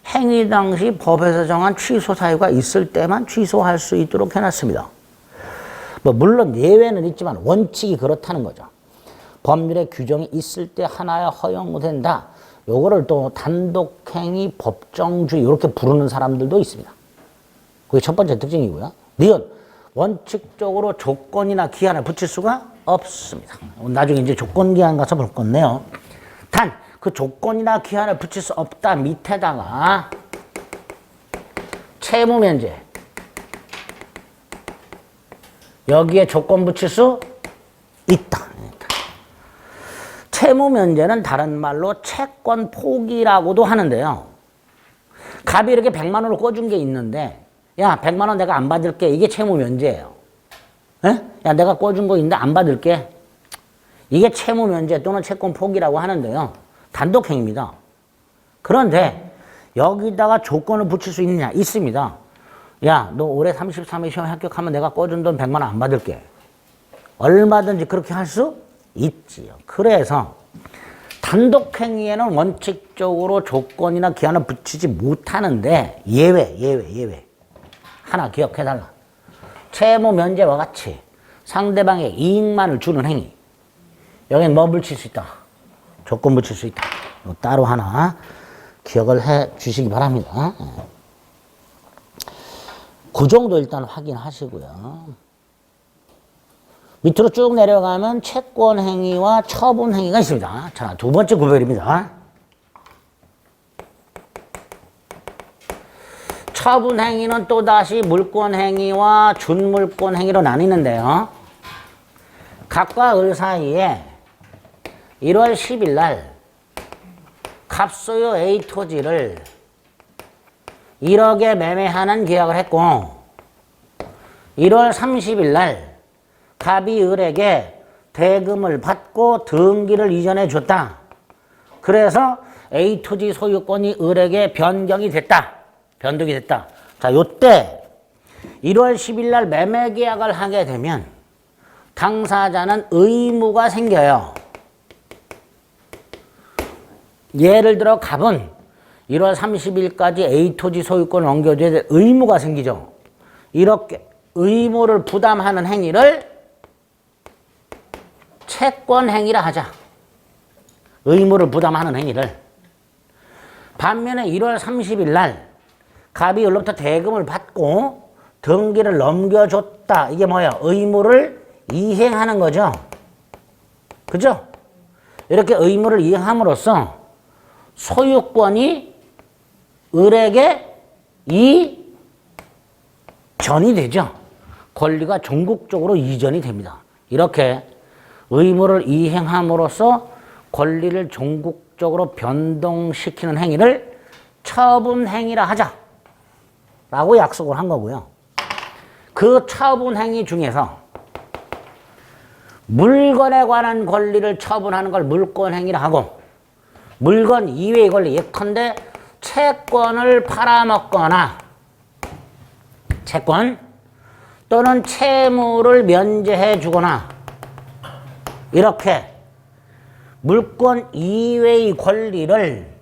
행위 당시 법에서 정한 취소 사유가 있을 때만 취소할 수 있도록 해놨습니다. 뭐 물론 예외는 있지만 원칙이 그렇다는 거죠. 법률에 규정이 있을 때 하나의 허용된다. 요거를 또 단독행위 법정주의 이렇게 부르는 사람들도 있습니다. 그게 첫 번째 특징이고요. 니은 원칙적으로 조건이나 기한을 붙일 수가 없습니다. 나중에 이제 조건 기한 가서 볼 건데요. 단 그 조건이나 기한을 붙일 수 없다 밑에다가 채무 면제 여기에 조건 붙일 수 있다. 채무 면제는 다른 말로 채권 포기라고도 하는데요. 갑이 이렇게 100만 원을 꿔준 게 있는데 야 100만 원 내가 안 받을게. 이게 채무 면제예요. 에? 야 내가 꿔준 거 있는데 안 받을게. 이게 채무 면제 또는 채권 포기라고 하는데요. 단독행위입니다. 그런데 여기다가 조건을 붙일 수 있느냐? 있습니다. 야 너 올해 33회 시험 합격하면 내가 꿔준 돈 100만 원 안 받을게. 얼마든지 그렇게 할 수 있지요. 그래서 단독행위에는 원칙적으로 조건이나 기한을 붙이지 못하는데 예외 하나 기억해달라. 채무 면제와 같이 상대방의 이익만을 주는 행위 여기는 뭐 붙일 수 있다? 조건 붙일 수 있다. 따로 하나 기억을 해 주시기 바랍니다. 그 정도 일단 확인하시고요. 밑으로 쭉 내려가면 채권 행위와 처분 행위가 있습니다. 자, 두 번째 구별입니다. 처분 행위는 또다시 물권 행위와 준물권 행위로 나뉘는데요. 갑과 을 사이에 1월 10일 날 갑소유 A 토지를 1억에 매매하는 계약을 했고 1월 30일 날 갑이 을에게 대금을 받고 등기를 이전해 줬다. 그래서 A 토지 소유권이 을에게 변경이 됐다. 변동이 됐다. 자, 요때 1월 10일 날 매매 계약을 하게 되면 당사자는 의무가 생겨요. 예를 들어 갑은 1월 30일까지 A 토지 소유권을 넘겨줘야 될 의무가 생기죠. 이렇게 의무를 부담하는 행위를 채권 행위라 하자. 의무를 부담하는 행위를. 반면에 1월 30일 날 갑이 을로부터 대금을 받고 등기를 넘겨줬다. 이게 뭐야? 의무를 이행하는 거죠. 그죠? 이렇게 의무를 이행함으로써 소유권이 을에게 이전이 되죠. 권리가 전국적으로 이전이 됩니다. 이렇게 의무를 이행함으로써 권리를 전국적으로 변동시키는 행위를 처분행위라 하자 라고 약속을 한 거고요. 그 처분행위 중에서 물건에 관한 권리를 처분하는 걸 물권행위라 하고 물건 이외의 권리 예컨대 채권을 팔아먹거나 채권 또는 채무를 면제해 주거나 이렇게 물권 이외의 권리를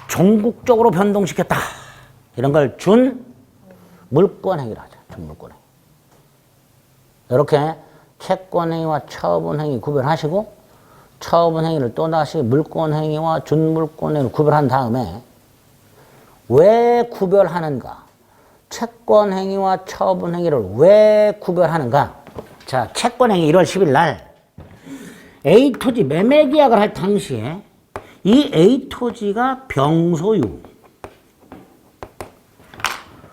종국적으로 변동시켰다. 이런 걸 준 물권행위라 하죠. 준물권행위. 이렇게 채권행위와 처분행위 구별하시고 처분행위를 또다시 물권행위와 준물권행위를 구별한 다음에 왜 구별하는가? 채권행위와 처분행위를 왜 구별하는가? 자, 채권행위 1월 10일 날 A 토지 매매 계약을 할 당시에 이 A 토지가 병소유.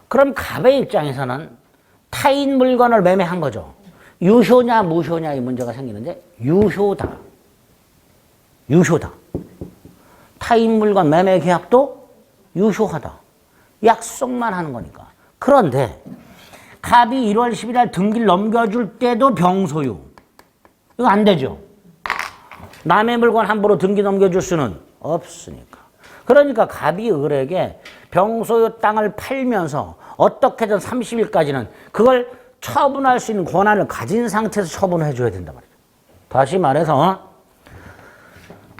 그럼 갑의 입장에서는 타인 물건을 매매한 거죠. 유효냐 무효냐의 문제가 생기는데 유효다. 유효다. 타인 물건 매매 계약도 유효하다. 약속만 하는 거니까. 그런데 갑이 1월 10일 날 등기를 넘겨줄 때도 병소유. 이거 안 되죠. 남의 물건 함부로 등기 넘겨줄 수는 없으니까. 그러니까 갑이 을에게 병소유 땅을 팔면서 어떻게든 30일까지는 그걸 처분할 수 있는 권한을 가진 상태에서 처분해 줘야 된단 말이죠. 다시 말해서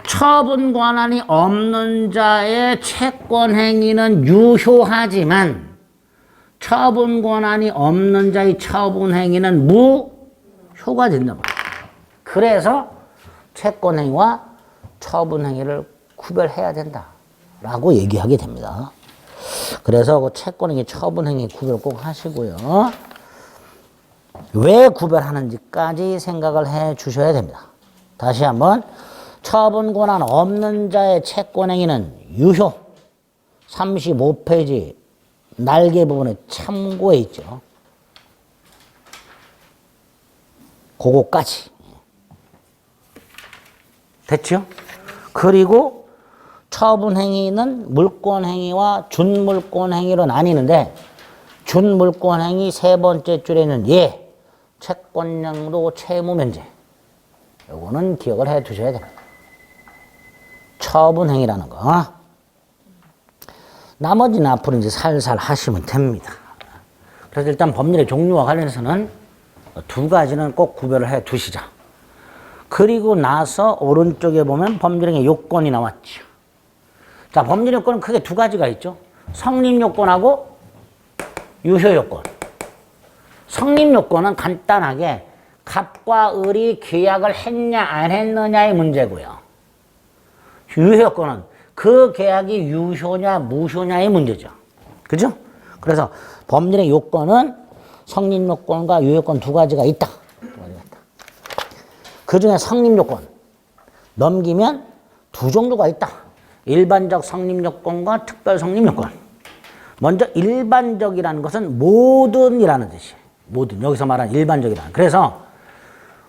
처분 권한이 없는 자의 채권 행위는 유효하지만 처분 권한이 없는 자의 처분 행위는 무효가 된단 말이에요. 그래서 채권 행위와 처분 행위를 구별해야 된다라고 얘기하게 됩니다. 그래서 그 채권 행위, 처분 행위 구별 꼭 하시고요. 왜 구별하는지까지 생각을 해 주셔야 됩니다. 다시 한번 처분 권한 없는 자의 채권 행위는 유효. 35페이지 날개 부분에 참고해 있죠. 그거까지. 됐죠? 그리고 처분 행위는 물권 행위와 준물권 행위로 나뉘는데 준물권 행위 세 번째 줄에 있는 예, 채권량도 채무 면제. 요거는 기억을 해 두셔야 됩니다. 처분 행위라는 거. 나머지는 앞으로 이제 살살 하시면 됩니다. 그래서 일단 법률의 종류와 관련해서는 두 가지는 꼭 구별을 해 두시자. 그리고 나서 오른쪽에 보면 법률행위 요건이 나왔죠. 자, 법률 요건은 크게 두 가지가 있죠. 성립 요건하고 유효 요건. 성립 요건은 간단하게 갑과 을이 계약을 했냐 안 했느냐의 문제고요. 유효 요건은 그 계약이 유효냐 무효냐의 문제죠. 그죠? 그래서 법률의 요건은 성립 요건과 유효 요건 두 가지가 있다. 그 중에 성립 요건 넘기면 두 종류가 있다. 일반적 성립 요건과 특별 성립 요건. 먼저 일반적이라는 것은 모든이라는 뜻이에요. 모든. 여기서 말하는 일반적이라는. 그래서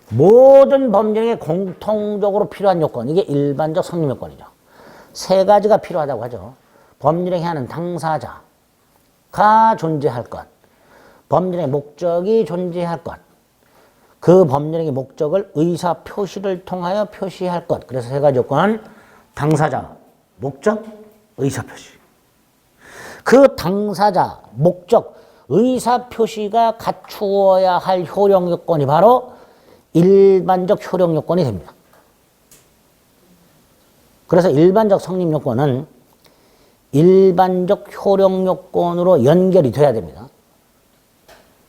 모든 법령에 공통적으로 필요한 요건. 이게 일반적 성립 요건이죠. 세 가지가 필요하다고 하죠. 법률행위 하는 당사자가 존재할 것. 법률의 목적이 존재할 것. 그 법률행위 목적을 의사 표시를 통하여 표시할 것. 그래서 세 가지 요건. 당사자, 목적, 의사 표시. 그 당사자, 목적, 의사 표시가 갖추어야 할 효력 요건이 바로 일반적 효력 요건이 됩니다. 그래서 일반적 성립 요건은 일반적 효력 요건으로 연결이 돼야 됩니다.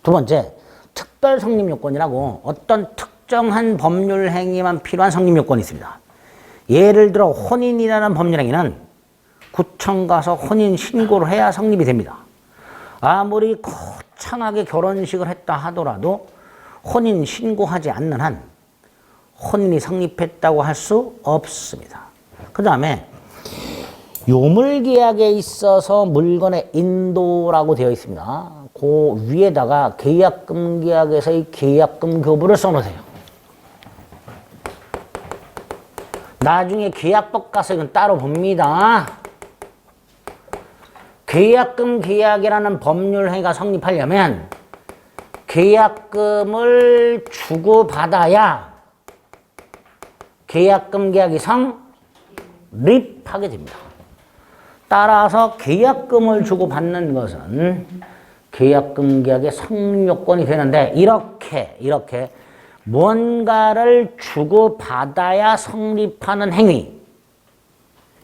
두 번째, 특별 성립 요건이라고 어떤 특정한 법률 행위만 필요한 성립 요건이 있습니다. 예를 들어 혼인이라는 법률 행위는 구청 가서 혼인 신고를 해야 성립이 됩니다. 아무리 거창하게 결혼식을 했다 하더라도 혼인 신고하지 않는 한 혼인이 성립했다고 할 수 없습니다. 그 다음에 요물계약에 있어서 물건의 인도라고 되어 있습니다. 그 위에다가 계약금 계약에서의 계약금 교부를 써놓으세요. 나중에 계약법 가서 이건 따로 봅니다. 계약금 계약이라는 법률 행위가 성립하려면 계약금을 주고받아야 계약금 계약이 성립하게 됩니다. 따라서 계약금을 주고받는 것은 계약금 계약의 성립 요건이 되는데 이렇게 뭔가를 주고받아야 성립하는 행위.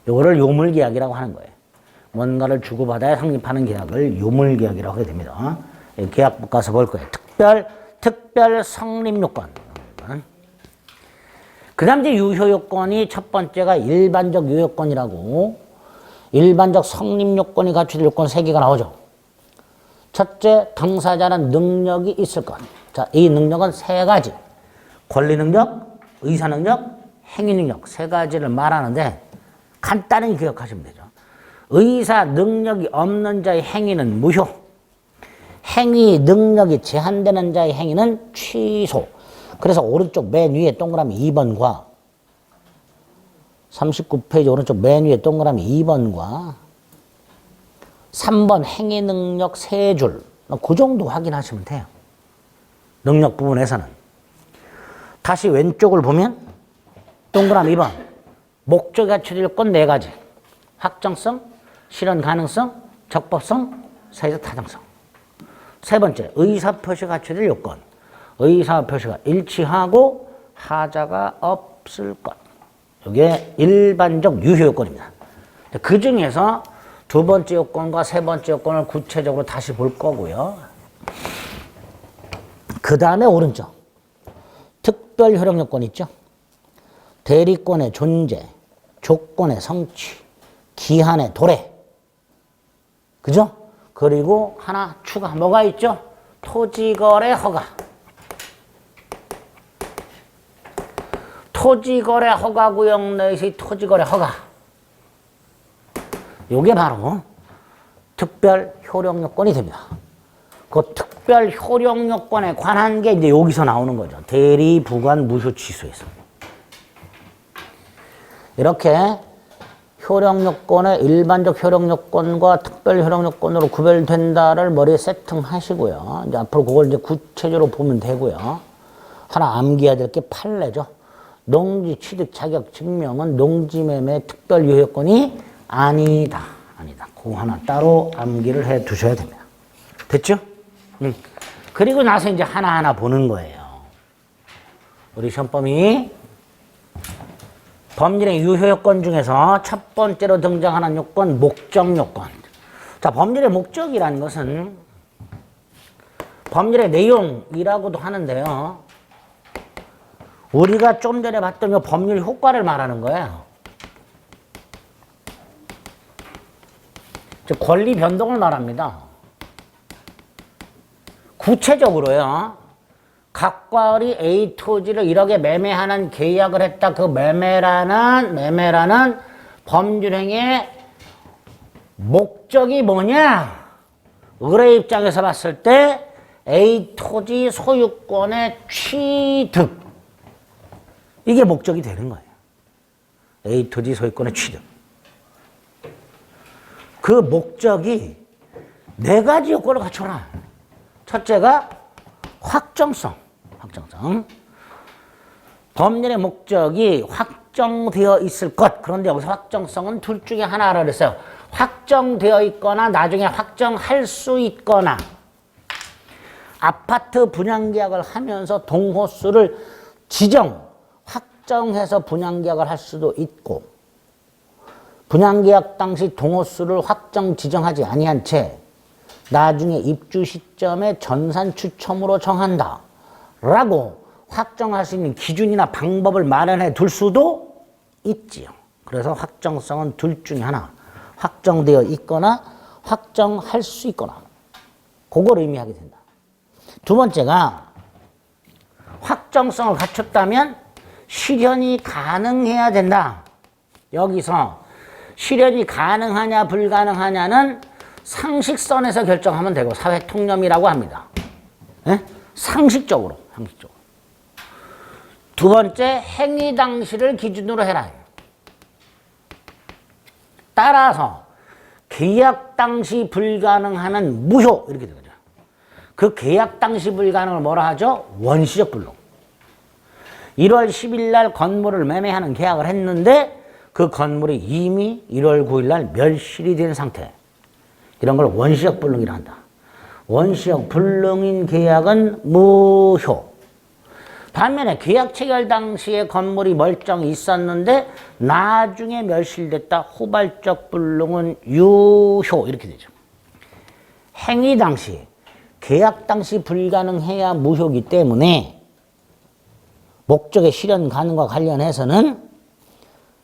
이거를 요물계약이라고 하는 거예요. 뭔가를 주고받아야 성립하는 계약을 요물계약이라고 하게 됩니다. 계약법 가서 볼 거예요. 특별 성립요건. 그 다음 이제 유효요건이 첫 번째가 일반적 유효요건이라고 일반적 성립요건이 갖춰질 요건 3개가 나오죠. 첫째, 당사자는 능력이 있을 것. 자, 이 능력은 3가지. 권리능력, 의사능력, 행위능력 3가지를 말하는데 간단히 기억하시면 되죠. 의사 능력이 없는 자의 행위는 무효. 행위 능력이 제한되는 자의 행위는 취소. 그래서 오른쪽 맨 위에 동그라미 2번과 39페이지 오른쪽 맨 위에 동그라미 2번과 3번 행위 능력 3줄. 그 정도 확인하시면 돼요. 능력 부분에서는. 다시 왼쪽을 보면 동그라미 2번. 목적이 갖춰질 건 4가지. 확정성, 실현 가능성, 적법성, 사회적 타당성. 세 번째, 의사표시가 갖춰질 요건. 의사표시가 일치하고 하자가 없을 것. 이게 일반적 유효요건입니다. 그 중에서 2번째 요건과 3번째 요건을 구체적으로 다시 볼 거고요. 그 다음에 오른쪽. 특별 효력요건 있죠. 대리권의 존재, 조건의 성취, 기한의 도래. 그죠? 그리고 하나 추가 뭐가 있죠? 토지거래 허가. 토지거래 허가구역 내에서의 토지거래 허가. 요게 바로 특별 효력요건이 됩니다. 그 특별 효력요건에 관한 게 이제 여기서 나오는 거죠. 대리, 부관, 무효, 취소에서. 이렇게 효력요건의 일반적 효력요건과 특별 효력요건으로 구별된다를 머리에 세팅하시고요. 이제 앞으로 그걸 이제 구체적으로 보면 되고요. 하나 암기해야 될 게 판례죠. 농지 취득 자격 증명은 농지매매 특별 유효요건이 아니다. 그거 하나 따로 암기를 해 두셔야 됩니다. 됐죠? 그리고 나서 이제 하나하나 보는 거예요. 우리 시험범위 법률의 유효요건 중에서 첫 번째로 등장하는 요건, 목적요건. 자, 법률의 목적이라는 것은 법률의 내용이라고도 하는데요. 우리가 좀 전에 봤던 요 법률 효과를 말하는 거예요. 즉, 권리 변동을 말합니다. 구체적으로요. 각과의 A 토지를 1억에 매매하는 계약을 했다. 그 매매라는 법률행위의 목적이 뭐냐? 의뢰 입장에서 봤을 때 A 토지 소유권의 취득. 이게 목적이 되는 거예요. A 토지 소유권의 취득. 그 목적이 4가지 요건을 갖춰라. 첫째가 확정성. 법률의 목적이 확정되어 있을 것. 그런데 여기서 확정성은 둘 중에 하나라 그랬어요. 확정되어 있거나 나중에 확정할 수 있거나 아파트 분양계약을 하면서 동호수를 확정해서 분양계약을 할 수도 있고 분양계약 당시 동호수를 지정하지 아니한 채 나중에 입주 시점에 전산 추첨으로 정한다. 라고 확정할 수 있는 기준이나 방법을 마련해 둘 수도 있지요. 그래서 확정성은 둘 중에 하나. 확정되어 있거나 확정할 수 있거나. 그걸 의미하게 된다. 두 번째가 확정성을 갖췄다면 실현이 가능해야 된다. 여기서 실현이 가능하냐 불가능하냐는 상식선에서 결정하면 되고 사회통념이라고 합니다. 네? 상식적으로. 두 번째, 행위 당시를 기준으로 해라. 따라서 계약 당시 불가능하면 무효 이렇게 되거든요. 그 계약 당시 불가능을 뭐라 하죠? 원시적 불능. 1월 10일 날 건물을 매매하는 계약을 했는데 그 건물이 이미 1월 9일 날 멸실이 된 상태. 이런 걸 원시적 불능이라 한다. 원시적 불능인 계약은 무효. 반면에 계약 체결 당시에 건물이 멀쩡히 있었는데 나중에 멸실됐다. 후발적 불능은 유효 이렇게 되죠. 행위 당시, 계약 당시 불가능해야 무효이기 때문에 목적의 실현 가능과 관련해서는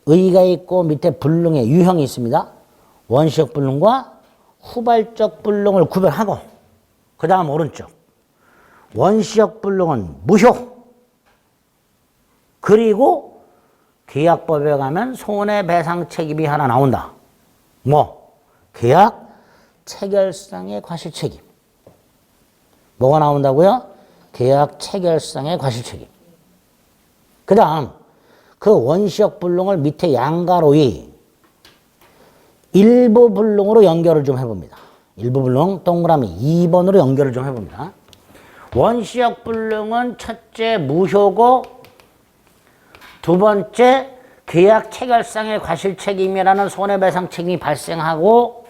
의의가 있고 밑에 불능의 유형이 있습니다. 원시적 불능과 후발적 불능을 구별하고 그 다음 오른쪽 원시적 불능은 무효. 그리고 계약법에 가면 손해배상 책임이 하나 나온다. 뭐? 계약 체결상의 과실책임. 뭐가 나온다고요? 계약 체결상의 과실책임. 그 다음 그 원시적 불능을 밑에 양가로이 일부 불능으로 연결을 좀 해봅니다. 일부 불능 동그라미 2번으로 연결을 좀 해봅니다. 원시적 불능은 첫째 무효고 두 번째 계약 체결상의 과실책임이라는 손해배상 책임이 발생하고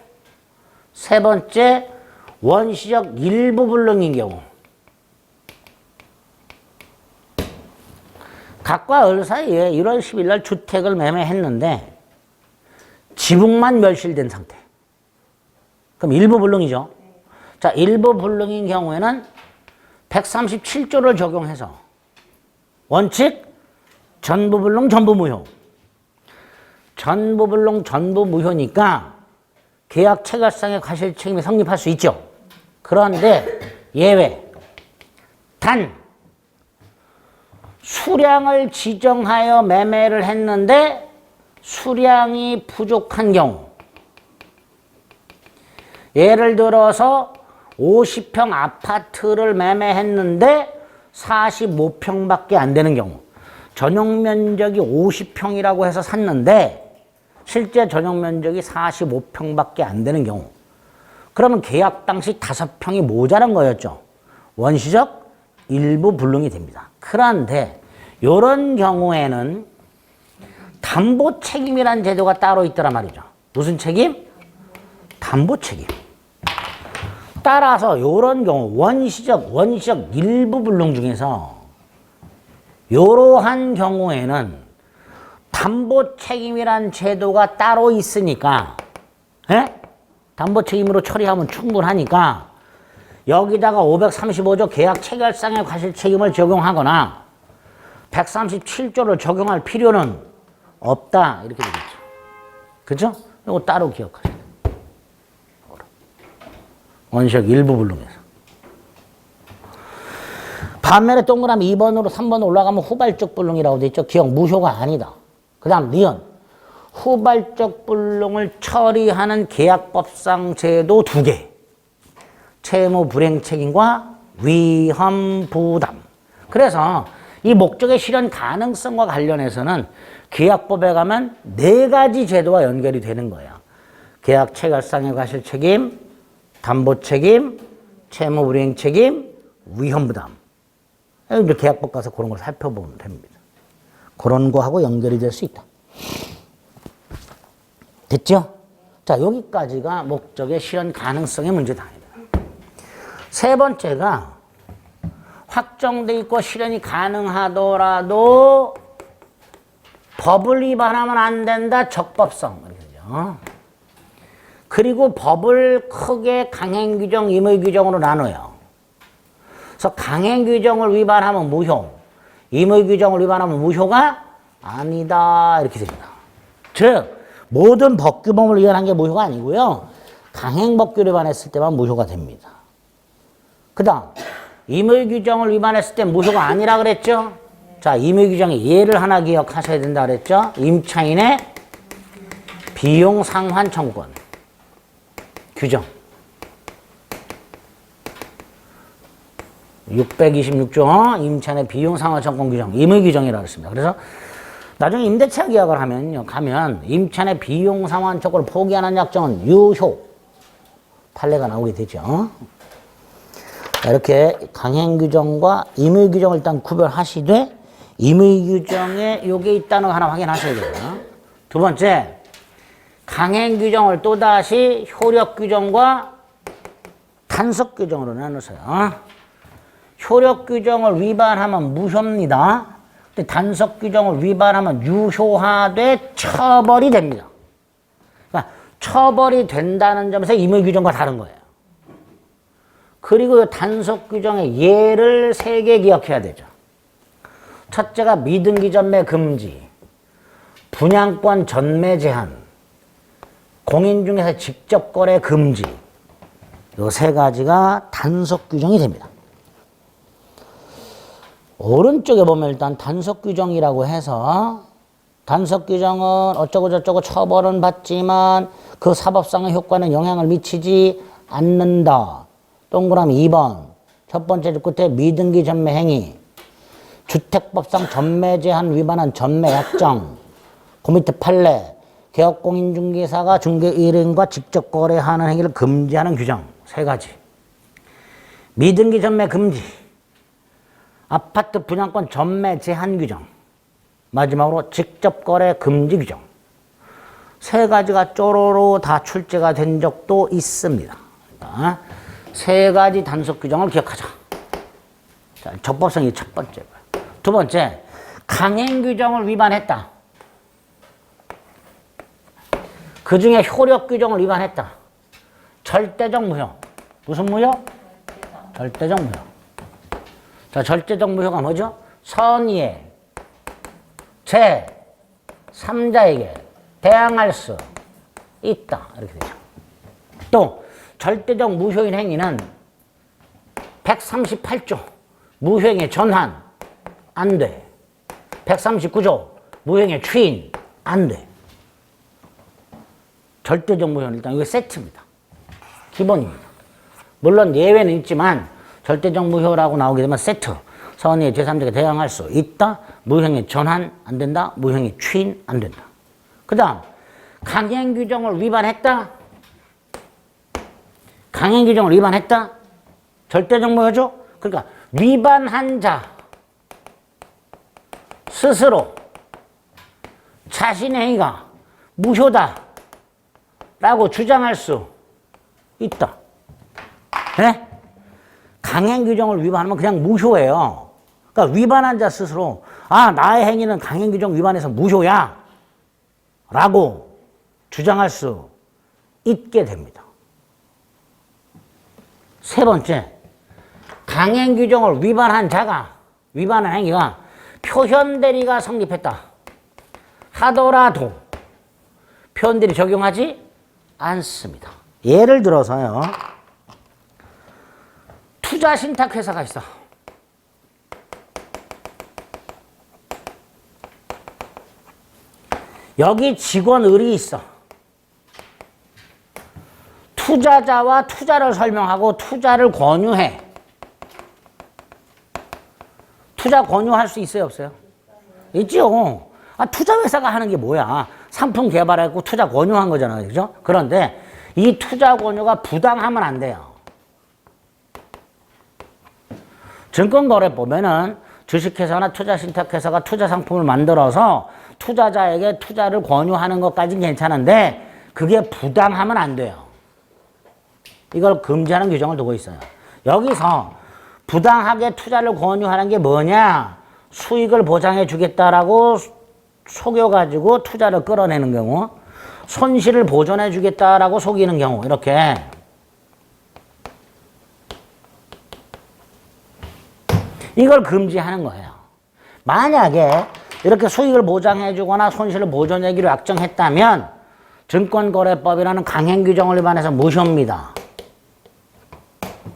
세 번째 원시적 일부 불능인 경우 각과 을 사이에 1월 10일 날 주택을 매매했는데 지붕만 멸실된 상태. 그럼 일부 불능이죠. 자, 일부 불능인 경우에는 137조를 적용해서 원칙 전부 불능 전부 무효. 전부 불능 전부 무효니까 계약 체결상의 과실책임이 성립할 수 있죠. 그런데 예외. 단 수량을 지정하여 매매를 했는데 수량이 부족한 경우. 예를 들어서 50평 아파트를 매매했는데 45평밖에 안 되는 경우. 전용 면적이 50평이라고 해서 샀는데 실제 전용 면적이 45평밖에 안 되는 경우. 그러면 계약 당시 5평이 모자란 거였죠. 원시적 일부 불능이 됩니다. 그런데 이런 경우에는 담보 책임이라는 제도가 따로 있더란 말이죠. 무슨 책임? 담보 책임. 따라서 이런 경우 원시적 일부 불능 중에서 이러한 경우에는 담보 책임이란 제도가 따로 있으니까 담보 책임으로 처리하면 충분하니까 여기다가 535조 계약 체결상의 과실책임을 적용하거나 137조를 적용할 필요는 없다. 이렇게 되겠죠. 그죠? 이거 따로 기억하셔야 돼요. 원시적 일부 불능에서. 반면에 동그라미 2번으로 3번 올라가면 후발적 불능이라고 돼 있죠. 기억 무효가 아니다. 그 다음 니은 후발적 불능을 처리하는 계약법상 제도 2개. 채무 불이행 책임과 위험 부담. 그래서 이 목적의 실현 가능성과 관련해서는 계약법에 가면 4가지 제도와 연결이 되는 거예요. 계약 체결상의 과실 책임, 담보 책임, 채무 불이행 책임, 위험 부담. 이제 계약법 가서 그런 걸 살펴보면 됩니다. 그런 거하고 연결이 될 수 있다. 됐죠? 자, 여기까지가 목적의 실현 가능성의 문제다. 세 번째가 확정돼 있고 실현이 가능하더라도 법을 위반하면 안 된다. 적법성. 그렇죠? 그리고 법을 크게 강행규정, 임의규정으로 나눠요. 그래서 강행규정을 위반하면 무효, 임의규정을 위반하면 무효가 아니다. 이렇게 됩니다. 즉 모든 법규범을 위반한 게 무효가 아니고요. 강행법규를 위반했을 때만 무효가 됩니다. 그 다음 임의규정을 위반했을 때 무효가 아니라 그랬죠. 자, 임의규정의 예를 하나 기억하셔야 된다 그랬죠. 임차인의 비용상환 청구권 규정 626조 임차인의 비용상환 청구권 규정 임의규정이라고 했습니다. 그래서 나중에 임대차 계약을 가면 임차인의 비용상환 청구를 포기하는 약정은 유효 판례가 나오게 되죠. 이렇게 강행규정과 임의규정을 일단 구별하시되 임의규정에 요게 있다는 거 하나 확인하셔야 돼요. 두 번째, 강행규정을 또다시 효력규정과 단속규정으로 나누세요. 효력 규정을 위반하면 무효입니다. 근데 단속 규정을 위반하면 유효하되 처벌이 됩니다. 그러니까 처벌이 된다는 점에서 임의 규정과 다른 거예요. 그리고 단속 규정의 예를 3개 기억해야 되죠. 첫째가 미등기 전매 금지, 분양권 전매 제한, 공인 중에서 직접 거래 금지. 이 3가지가 단속 규정이 됩니다. 오른쪽에 보면 일단 단속 규정이라고 해서 단속 규정은 어쩌고저쩌고 처벌은 받지만 그 사법상의 효과는 영향을 미치지 않는다. 동그라미 2번. 첫 번째 줄 끝에 미등기 전매 행위. 주택법상 전매 제한 위반한 전매 약정. 그 밑에 판례. 개업공인중개사가 중개일인과 직접 거래하는 행위를 금지하는 규정. 3가지. 미등기 전매 금지. 아파트 분양권 전매 제한 규정. 마지막으로 직접 거래 금지 규정. 3가지가 쪼로로 다 출제가 된 적도 있습니다. 3가지 단속 규정을 기억하자. 자, 적법성이 첫 번째고요. 두 번째, 강행 규정을 위반했다. 그 중에 효력 규정을 위반했다. 절대적 무효. 무슨 무효? 절대적 무효. 자, 절대적 무효가 뭐죠? 선의에 제 3자에게 대항할 수 있다. 이렇게 되죠. 또 절대적 무효인 행위는 138조 무효행위 전환 안 돼. 139조 무효행위 추인 안 돼. 절대적 무효는 일단 이거 세트입니다. 기본입니다. 물론 예외는 있지만 절대적 무효라고 나오게 되면 세트. 선의의 제3자에게 대항할 수 있다. 무효행위 전환 안 된다. 무효행위 추인 안 된다. 그 다음 강행 규정을 위반했다. 강행 규정을 위반했다. 절대적 무효죠. 그러니까 위반한 자 스스로 자신의 행위가 무효다 라고 주장할 수 있다. 네? 강행 규정을 위반하면 그냥 무효예요. 그러니까 위반한 자 스스로 나의 행위는 강행 규정 위반해서 무효야 라고 주장할 수 있게 됩니다. 3번째, 강행 규정을 위반한 자가 위반한 행위가 표현대리가 성립했다 하더라도 표현대리 적용하지 않습니다. 예를 들어서요. 투자신탁회사가 있어. 여기 직원을이 있어. 투자자와 투자를 설명하고 투자를 권유해. 투자 권유할 수 있어요, 없어요? 있죠. 투자회사가 하는 게 뭐야? 상품 개발하고 투자 권유한 거잖아요. 그죠? 그런데 이 투자 권유가 부당하면 안 돼요. 증권거래 보면은 주식회사나 투자신탁회사가 투자 상품을 만들어서 투자자에게 투자를 권유하는 것까지는 괜찮은데 그게 부당하면 안 돼요. 이걸 금지하는 규정을 두고 있어요. 여기서 부당하게 투자를 권유하는 게 뭐냐? 수익을 보장해 주겠다라고 속여가지고 투자를 끌어내는 경우, 손실을 보전해 주겠다라고 속이는 경우, 이렇게 이걸 금지하는 거예요. 만약에 이렇게 수익을 보장해 주거나 손실을 보전하기로 약정했다면 증권거래법이라는 강행 규정을 위반해서 무효입니다.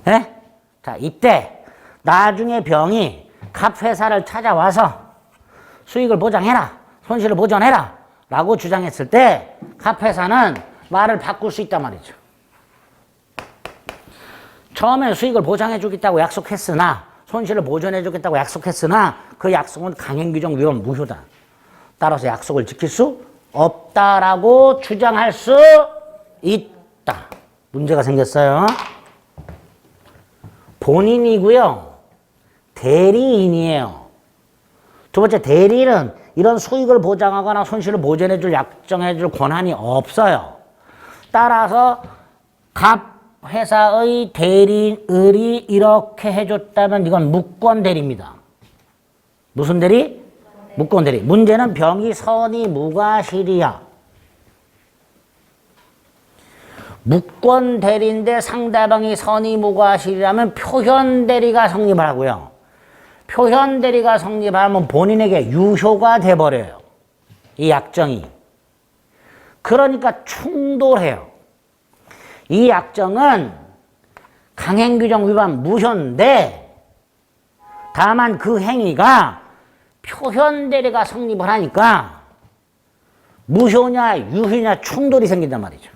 네? 자, 이때 나중에 병이 갑회사를 찾아와서 수익을 보장해라, 손실을 보전해라 라고 주장했을 때 갑회사는 말을 바꿀 수 있단 말이죠. 처음에 수익을 보장해 주겠다고 약속했으나 손실을 보전해 주겠다고 약속했으나 그 약속은 강행규정 위반 무효다. 따라서 약속을 지킬 수 없다라고 주장할 수 있다. 문제가 생겼어요. 본인이고요. 대리인이에요. 두 번째, 대리인은 이런 수익을 보장하거나 손실을 보전해 줄 약정해 줄 권한이 없어요. 따라서 갑 회사의 대리인이 이렇게 해줬다면 이건 무권 대리입니다. 무슨 대리? 무권 대리. 문제는 병이 선이 무과실이야. 무권 대리인데 상대방이 선이 무과실이라면 표현 대리가 성립을 하고요. 표현 대리가 성립하면 본인에게 유효가 돼버려요. 이 약정이. 그러니까 충돌해요. 이 약정은 강행규정 위반 무효인데 다만 그 행위가 표현 대리가 성립을 하니까 무효냐 유효냐 충돌이 생긴단 말이죠.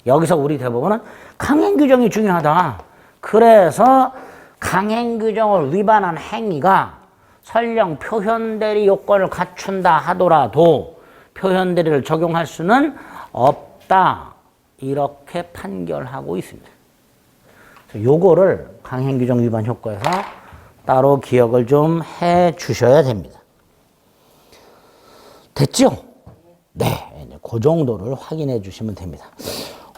여기서 우리 대법원은 강행규정이 중요하다. 그래서 강행규정을 위반한 행위가 설령 표현대리 요건을 갖춘다 하더라도 표현대리를 적용할 수는 없다. 이렇게 판결하고 있습니다. 요거를 강행규정 위반 효과에서 따로 기억을 좀 해 주셔야 됩니다. 됐죠? 네, 그 정도를 확인해 주시면 됩니다.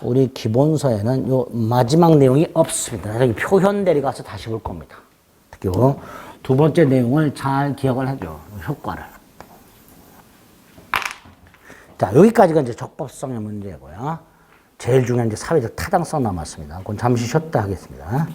우리 기본서에는 요 마지막 내용이 없습니다. 여기 표현 대리 가서 다시 볼 겁니다. 특히 두 번째 내용을 잘 기억을 해줘. 효과를. 자, 여기까지가 이제 적법성의 문제고요. 제일 중요한 이제 사회적 타당성 남았습니다. 그건 잠시 쉬었다 하겠습니다.